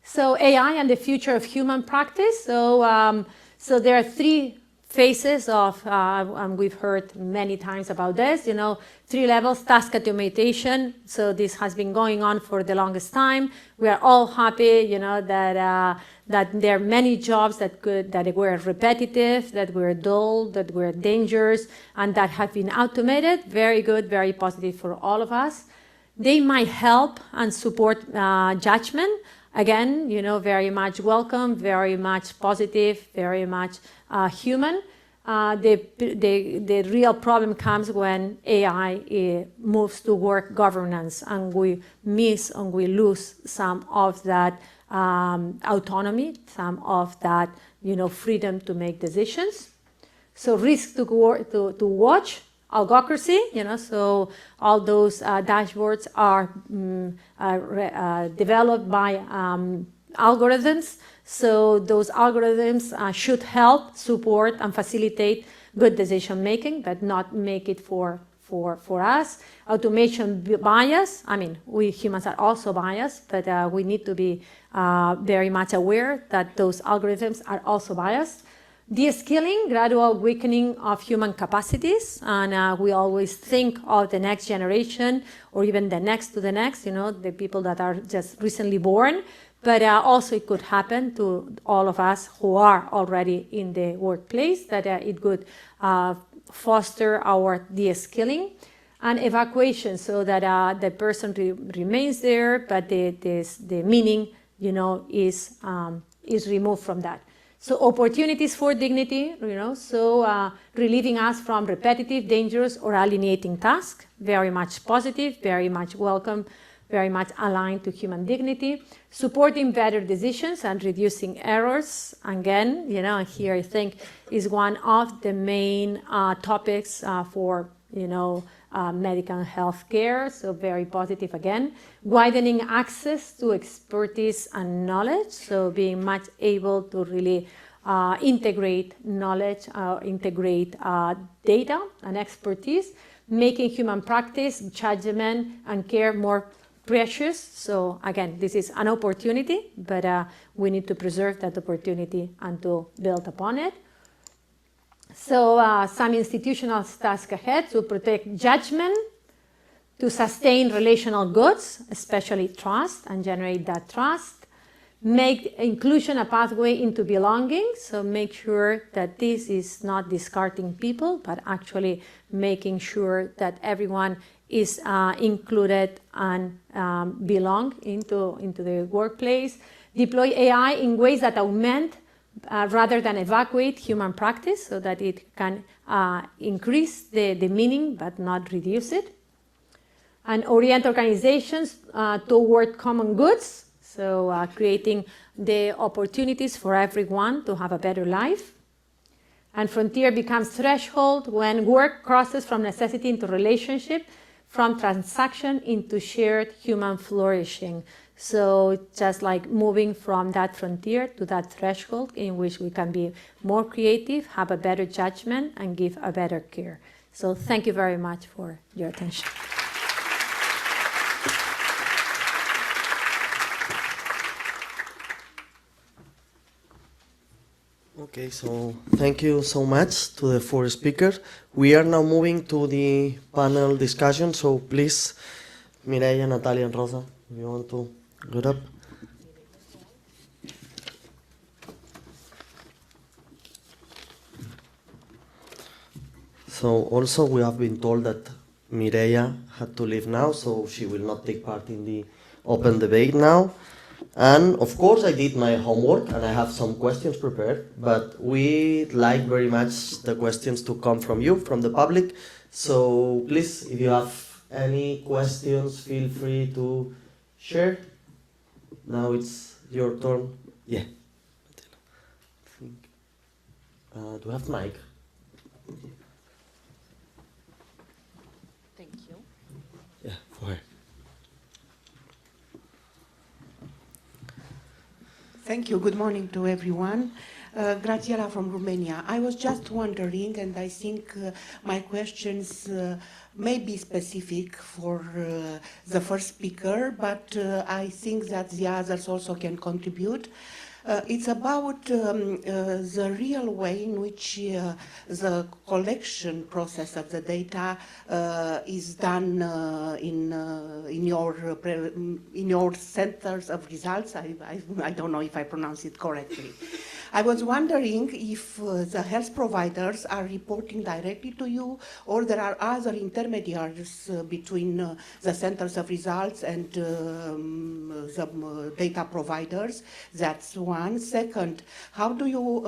So AI and the future of human practice. So there are three phases of, and we've heard many times about this, 3 levels, task automation. So this has been going on for the longest time. We are all happy, that there are many jobs that were repetitive, that were dull, that were dangerous, and that have been automated. Very good, very positive for all of us. They might help and support judgment. Again, very much welcome, very much positive, very much human. The real problem comes when AI moves to work governance, and we miss and we lose some of that autonomy, some of that freedom to make decisions. So risk to watch. Algocracy, so all those dashboards are developed by algorithms. So those algorithms should help, support, and facilitate good decision making, but not make it for us. Automation bias. I mean, we humans are also biased, but we need to be very much aware that those algorithms are also biased. De-skilling, gradual weakening of human capacities, and we always think of the next generation or even the next to the next, the people that are just recently born, but also it could happen to all of us who are already in the workplace, that it could foster our de-skilling. And evacuation, so that the person remains there, but the meaning, is removed from that. So opportunities for dignity, relieving us from repetitive, dangerous, or alienating tasks. Very much positive, very much welcome, very much aligned to human dignity. Supporting better decisions and reducing errors. Again, here I think is one of the main topics for, medical health care. So very positive again. Widening access to expertise and knowledge. So being much able to really integrate knowledge, integrate data and expertise, making human practice, judgment, and care more precious. So again, this is an opportunity, but we need to preserve that opportunity and to build upon it. So some institutional tasks ahead: to protect judgment, to sustain relational goods, especially trust, and generate that trust. Make inclusion a pathway into belonging, so make sure that this is not discarding people, but actually making sure that everyone is included and belong into the workplace. Deploy AI in ways that augment rather than evacuate human practice, so that it can increase the meaning but not reduce it. And orient organizations toward common goods, so creating the opportunities for everyone to have a better life. And frontier becomes threshold when work crosses from necessity into relationship, from transaction into shared human flourishing. So just like moving from that frontier to that threshold in which we can be more creative, have a better judgment, and give a better care. So thank you very much for your attention. Okay, so thank you so much to the four speakers. We are now moving to the panel discussion, so please, Mireia, Natalia, and Rosa, if you want to get up. So also we have been told that Mireia had to leave now, so she will not take part in the open debate now. And of course I did my homework and I have some questions prepared, but we'd like very much the questions to come from you, from the public. So please, if you have any questions, feel free to share. Now it's your turn. Yeah. Do you have mic? Thank you. Yeah, go ahead. Thank you. Good morning to everyone. Graziela from Romania. I was just wondering, and I think my questions may be specific for the first speaker, but I think that the others also can contribute. It's about the real way in which the collection process of the data is done in your centers of results. I don't know if I pronounce it correctly. I was wondering if the health providers are reporting directly to you, or there are other intermediaries between the centers of results and the data providers. That's one. Second, how do you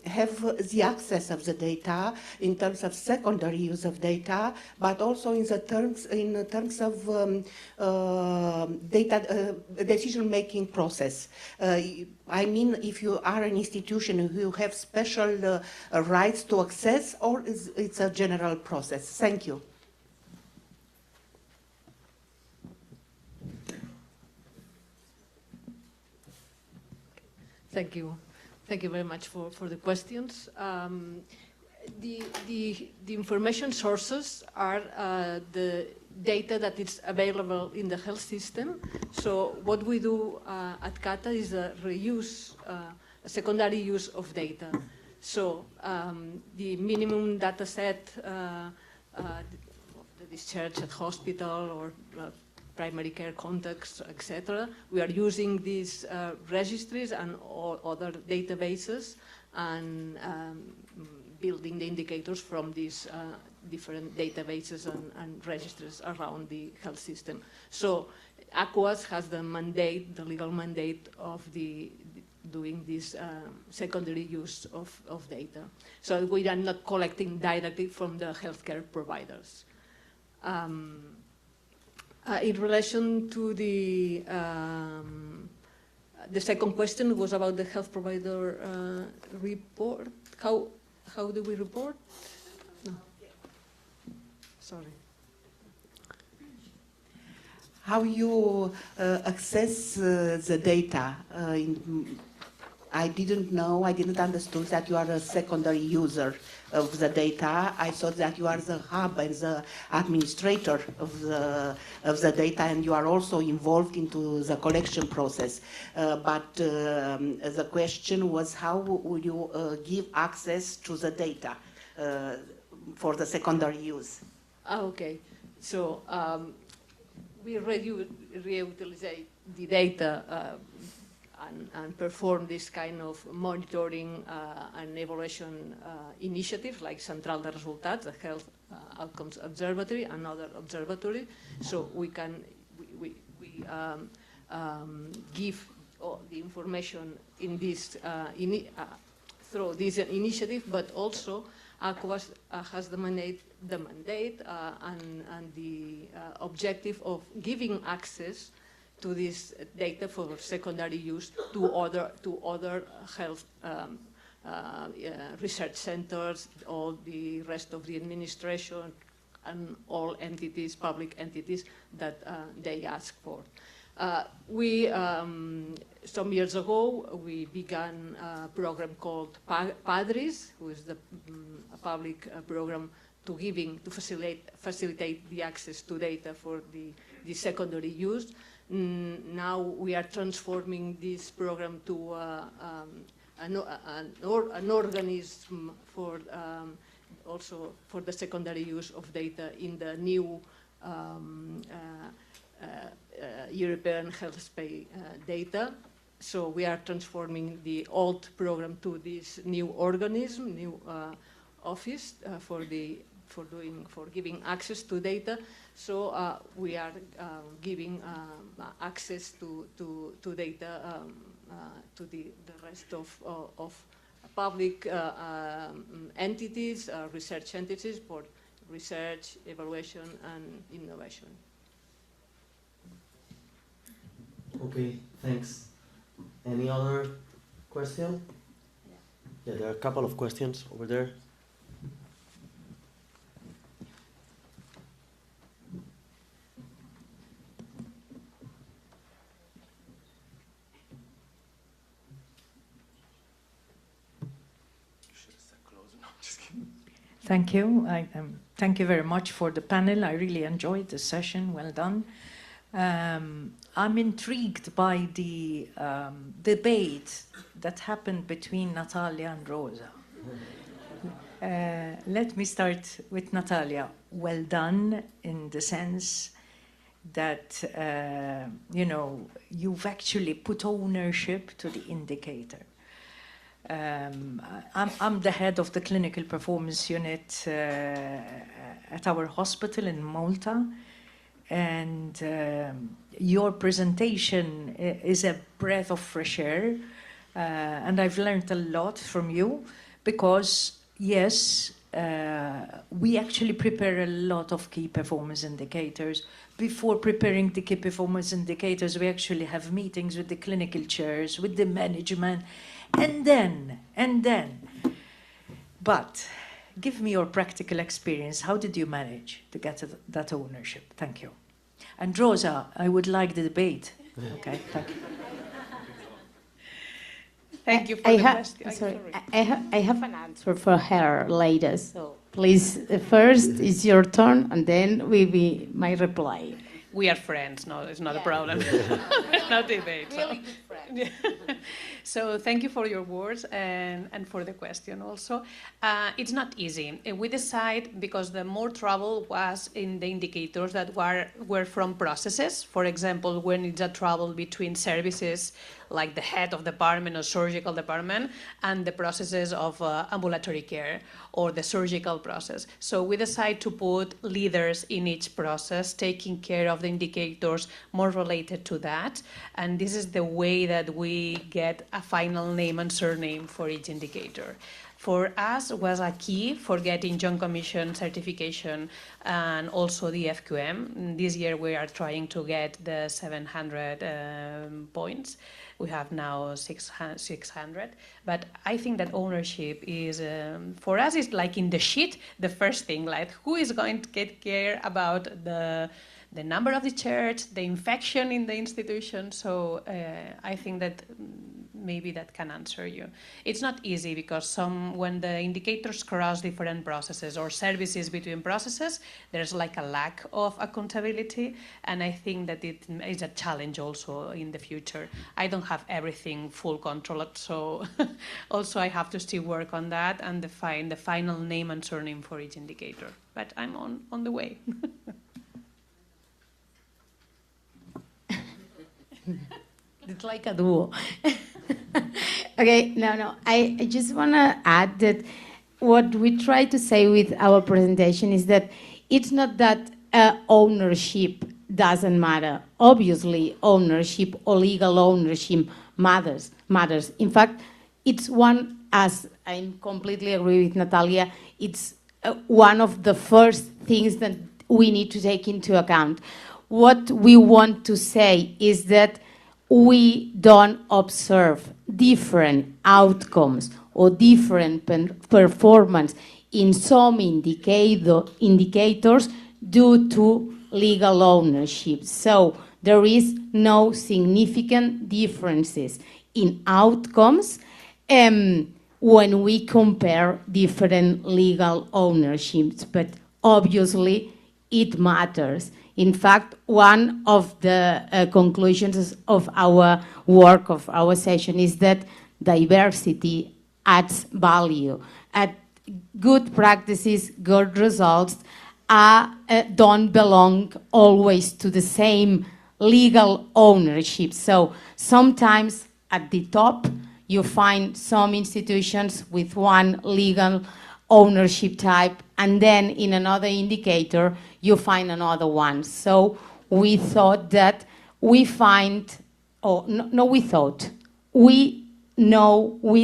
have the access of the data in terms of secondary use of data, but also in terms of data decision-making process? I mean, if you are an institution who have special rights to access, or it's a general process? Thank you. Thank you. Thank you very much for the questions. The information sources are the data that is available in the health system. So what we do at CATA is a reuse, a secondary use of data. So the minimum data set, the discharge at hospital or primary care context, etc. We are using these registries and all other databases and building the indicators from these different databases and registers around the health system. So ACOAS has the mandate, the legal mandate of doing this secondary use of data. So we are not collecting directly from the healthcare providers. In relation to the second question was about the health provider report. How do we report? No. Sorry. How you access the data? I didn't know, I didn't understand that you are a secondary user of the data. I thought that you are the hub and the administrator of the data, and you are also involved into the collection process. But the question was, how would you give access to the data for the secondary use? Okay, so we reutilize the data and perform this kind of monitoring and evaluation initiatives like Central de Resultats, the Health Outcomes Observatory, and other observatory. So we can give all the information in this through this initiative, but also ACOAS has the mandate and the objective of giving access to this data for secondary use to other health research centers, all the rest of the administration, and all entities, public entities that they ask for. Some years ago, we began a program called PADRIS, who is a public program to facilitate the access to data for the secondary use. Now we are transforming this program to an organism for also for the secondary use of data in the new European health space data. So we are transforming the old program to this new organism, new office for giving access to data. So we are giving access to data to the rest of public entities, research entities for research, evaluation, and innovation. Okay, thanks. Any other question? Yeah, there are a couple of questions over there. Thank you. Thank you very much for the panel. I really enjoyed the session. Well done. I'm intrigued by the debate that happened between Natalia and Rosa. Let me start with Natalia. Well done in the sense that, you've actually put ownership to the indicator. I'm the head of the clinical performance unit at our hospital in Malta, and your presentation is a breath of fresh air, and I've learned a lot from you because, yes, we actually prepare a lot of key performance indicators. Before preparing the key performance indicators, we actually have meetings with the clinical chairs, with the management, and then. But give me your practical experience. How did you manage to get that ownership? Thank you. And Rosa, I would like the debate. Okay, thank you. Thank you for the question. Sorry, I have an answer for her later. So please, first is your turn, and then will be my reply. We are friends, no, it's not a problem. No debate. Really good friends. So thank you for your words and for the question also. It's not easy. We decide because the more trouble was in the indicators that were from processes. For example, when it's a trouble between services like the head of department or surgical department and the processes of ambulatory care or the surgical process. So we decide to put leaders in each process, taking care of the indicators more related to that. And this is the way that we get a final name and surname for each indicator. For us, was a key for getting Joint Commission certification and also the FQM. This year we are trying to get the 700 points. We have now 600. But I think that ownership is, for us, is like in the sheet, the first thing, like who is going to get care about the number of the church, the infection in the institution. So I think that maybe that can answer you. It's not easy because when the indicators cross different processes or services between processes, there's like a lack of accountability, and I think that it is a challenge also in the future. I don't have everything full control, so also I have to still work on that and define the final name and surname for each indicator. But I'm on the way. It's like a duo. Okay, no. I just want to add that what we try to say with our presentation is that it's not that ownership doesn't matter. Obviously, ownership or legal ownership matters. In fact, it's one, as I completely agree with Natalia, it's one of the first things that we need to take into account. What we want to say is that we don't observe different outcomes or different performance in some indicators due to legal ownership. So there is no significant differences in outcomes when we compare different legal ownerships, but obviously it matters. In fact, one of the conclusions of our work, of our session, is that diversity adds value. Good practices, good results don't belong always to the same legal ownership. So sometimes at the top, you find some institutions with one legal ownership type, and then in another indicator, you find another one. So we thought that we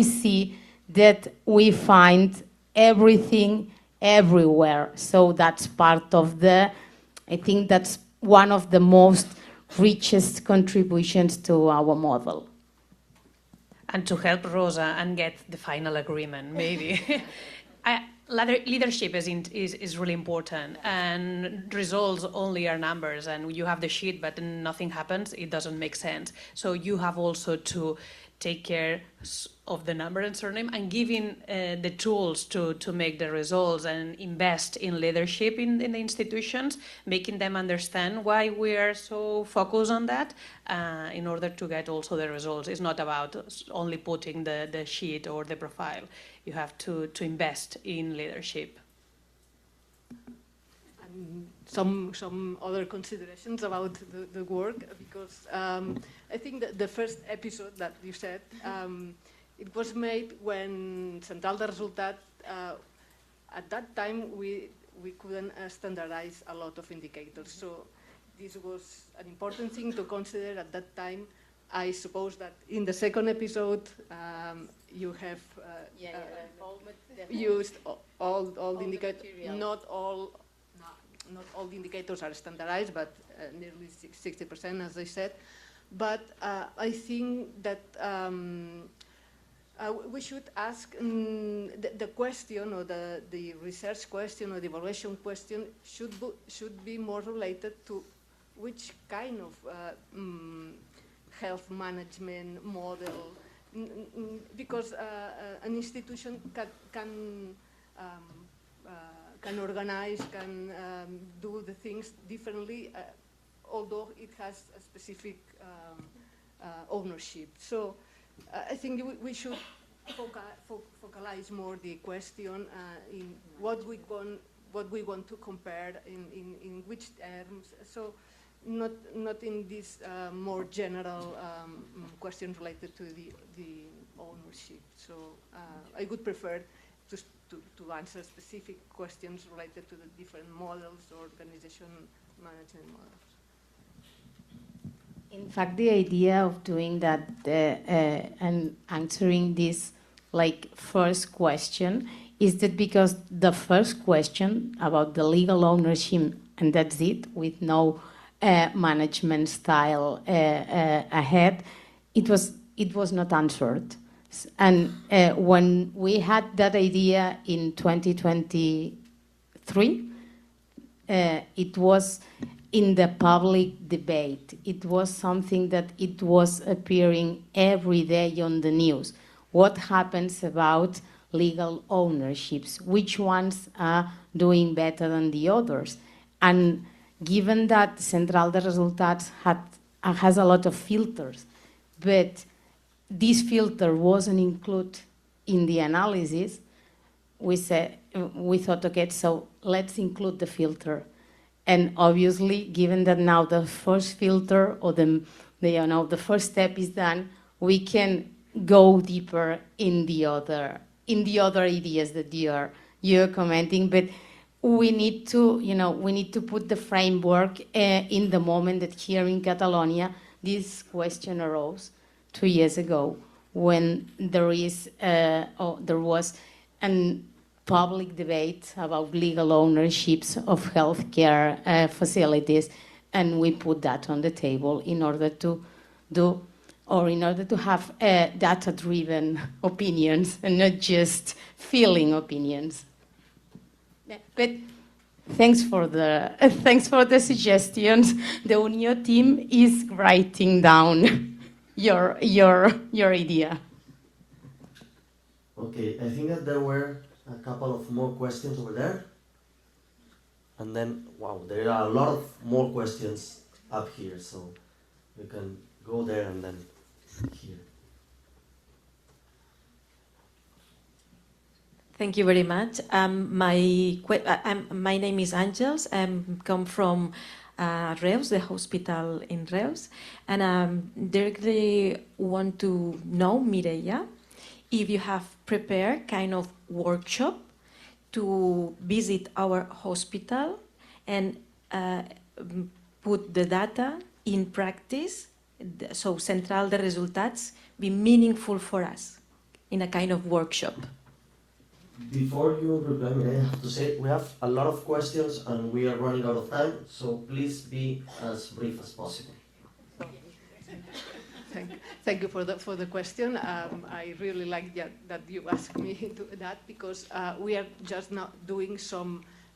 see that we find everything everywhere. So that's part of I think that's one of the most richest contributions to our model. And to help Rosa and get the final agreement, maybe. Leadership is really important, and results only are numbers, and you have the sheet but nothing happens, it doesn't make sense. So you have also to take care of the number and surname, and giving the tools to make the results, and invest in leadership in the institutions, making them understand why we are so focused on that, in order to get also the results. It's not about only putting the sheet or the profile. You have to invest in leadership. And some other considerations about the work, because I think that the first episode that you said, it was made when Central de Resultat, at that time we couldn't standardize a lot of indicators. So this was an important thing to consider at that time. I suppose that in the second episode you have used all the indicators. Not all the indicators are standardized, but nearly 60%, as I said. But I think that we should ask the question, or the research question, or the evaluation question should be more related to which kind of health management model, because an institution can organize, can do the things differently, although it has a specific ownership. So I think we should focalize more the question in what we want to compare, in which terms. So not in this more general question related to the ownership. So I would prefer to answer specific questions related to the different models or organization management models. In fact, the idea of doing that and answering this first question is that because the first question about the legal ownership, and that's it, with no management style ahead, it was not answered. And when we had that idea in 2023, it was in the public debate. It was something that it was appearing every day on the news. What happens about legal ownerships? Which ones are doing better than the others? And given that Central de Resultats has a lot of filters, but this filter wasn't included in the analysis, we thought, okay, so let's include the filter. And obviously, given that now the first filter or the first step is done, we can go deeper in the other ideas that you're commenting. But we need to put the framework in the moment that here in Catalonia this question arose 2 years ago, when there was a public debate about legal ownerships of healthcare facilities, and we put that on the table in order to have data-driven opinions and not just feeling opinions. But thanks for the suggestions. The UNIO team is writing down your idea. Okay, I think that there were a couple of more questions over there. And then, wow, there are a lot of more questions up here, so we can go there and then here. Thank you very much. My name is Angels. I come from Reus, the hospital in Reus, and directly want to know, Mireia, if you have prepared kind of workshop to visit our hospital and put the data in practice, so central the results be meaningful for us in a kind of workshop. Before you reply, I have to say we have a lot of questions and we are running out of time, so please be as brief as possible. Thank you for the question. I really like that you asked me that, because we are just now doing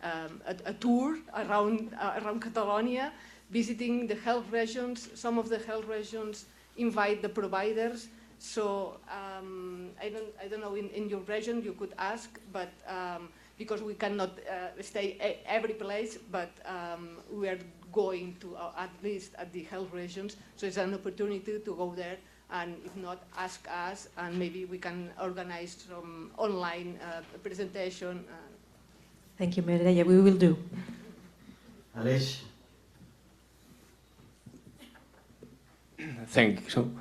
a tour around Catalonia, visiting the health regions. Some of the health regions invite the providers. So I don't know, in your region you could ask, but because we cannot stay every place, but we are going to at least at the health regions. So it's an opportunity to go there, and if not, ask us, and maybe we can organize some online presentation. Thank you, Mireia. We will do. Aleix? Thank you. So,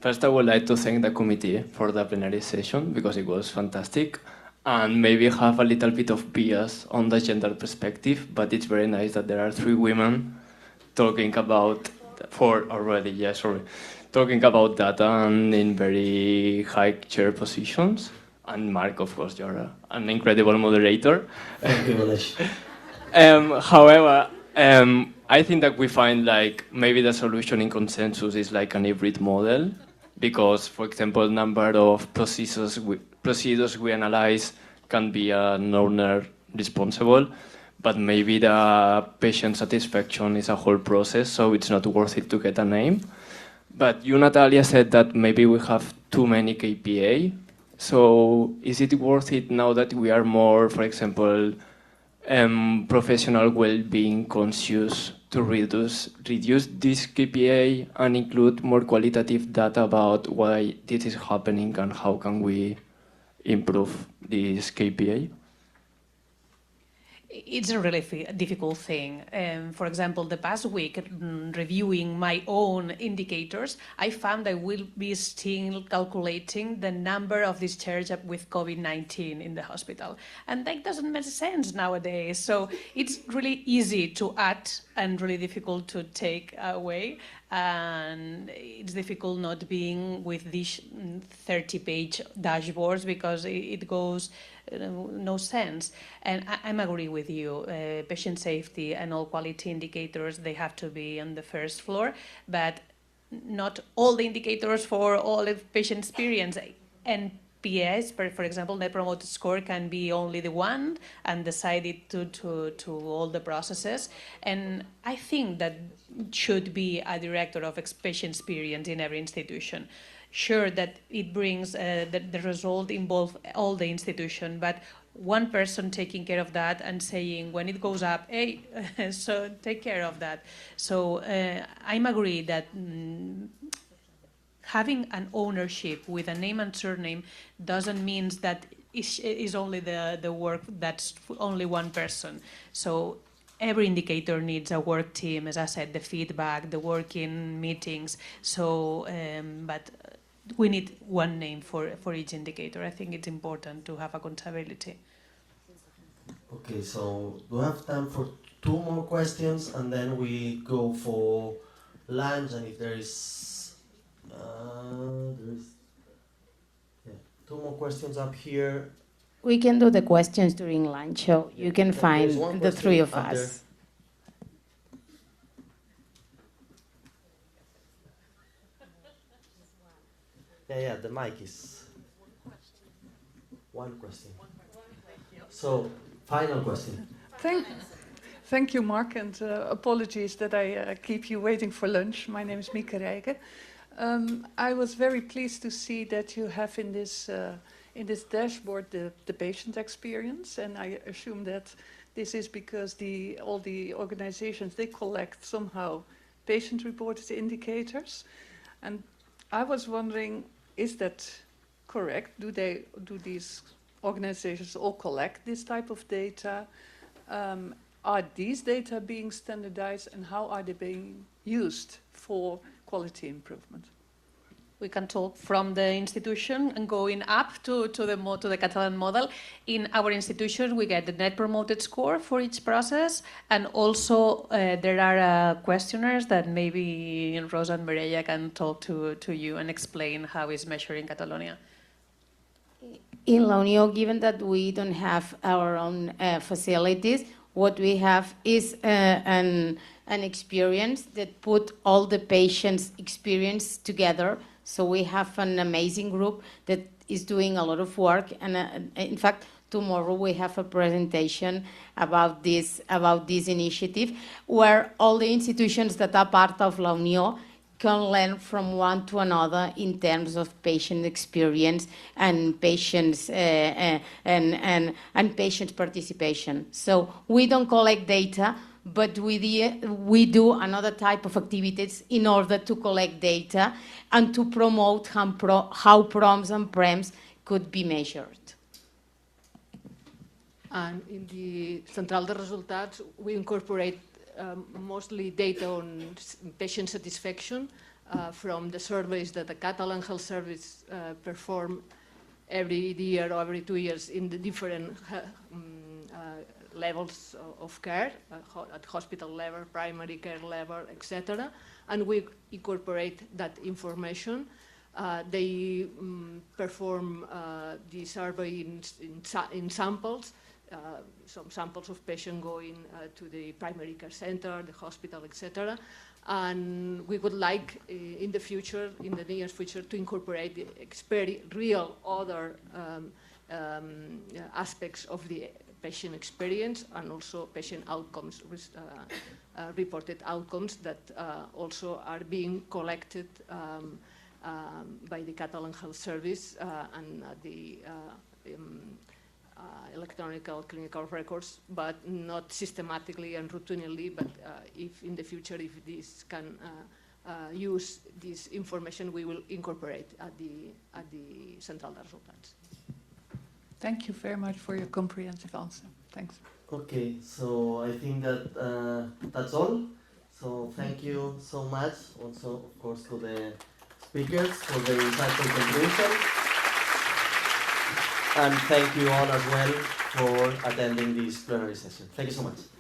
first, I would like to thank the committee for the plenary session because it was fantastic, and maybe have a little bit of bias on the gender perspective, but it's very nice that there are 3 women talking about, talking about data and in very high chair positions. And Mark, of course, you're an incredible moderator. Thank you, Aleix. However, I think that we find like maybe the solution in consensus is like an hybrid model, because, for example, number of procedures we analyze can be an owner responsible, but maybe the patient satisfaction is a whole process, so it's not worth it to get a name. But you, Natalia, said that maybe we have too many KPI. So is it worth it now that we are more, for example, professional well-being conscious to reduce this KPI and include more qualitative data about why this is happening and how can we improve this KPI? It's a really difficult thing. For example, the past week, reviewing my own indicators, I found I will be still calculating the number of discharges with COVID-19 in the hospital. And that doesn't make sense nowadays. So it's really easy to add and really difficult to take away. And it's difficult not being with these 30-page dashboards because it goes no sense. And I'm agree with you. Patient safety and all quality indicators, they have to be on the first floor, but not all the indicators for all the patient experience. NPS, for example, Net Promoter Score can be only the one and decided to all the processes. And I think that should be a director of patient experience in every institution. Sure that it brings the result involve all the institution, but one person taking care of that and saying when it goes up, hey, so take care of that. So I'm agree that having an ownership with a name and surname doesn't mean that is only the work that's only one person. So every indicator needs a work team, as I said, the feedback, the working meetings. So, but we need one name for each indicator. I think it's important to have accountability. Okay, so do we have time for 2 more questions, and then we go for lunch, and if there is 2 more questions up here. We can do the questions during lunch, so you can find the 3 of us. Yeah, the mic is 1 question. So, final question. Thank you, Mark, and apologies that I keep you waiting for lunch. My name is Mieke Rijken. I was very pleased to see that you have in this dashboard the patient experience, and I assume that this is because all the organizations, they collect somehow patient-reported indicators. And I was wondering, is that correct? Do these organizations all collect this type of data. Are these data being standardized, and how are they being used for quality improvement? We can talk from the institution and going up to the Catalan model. In our institution, we get the Net Promoted Score for each process, and also there are questionnaires that maybe Rosa and Mireia can talk to you and explain how it's measured in Catalonia. In La Unió, given that we don't have our own facilities, what we have is an experience that put all the patients' experience together. So we have an amazing group that is doing a lot of work, and in fact, tomorrow we have a presentation about this initiative, where all the institutions that are part of La Unió can learn from one to another in terms of patient experience and patients and patient participation. So we don't collect data, but we do another type of activities in order to collect data and to promote how PROMs and PREMs could be measured. And in the Central de Resultats, we incorporate mostly data on patient satisfaction from the surveys that the Catalan Health Service perform every year or every 2 years in the different levels of care, at hospital level, primary care level, etc. And we incorporate that information. They perform the survey in samples, some samples of patients going to the primary care center, the hospital, etc. And we would like in the future, in the near future, to incorporate the real other aspects of the patient experience and also patient outcomes, reported outcomes that also are being collected by the Catalan Health Service and the electronic clinical records, but not systematically and routinely, but if in the future, if this can use this information, we will incorporate at the Central de Resultats. Thank you very much for your comprehensive answer. Thanks. Okay, so I think that that's all. So thank you so much, also of course to the speakers for the insightful contribution. And thank you all as well for attending this plenary session. Thank you so much.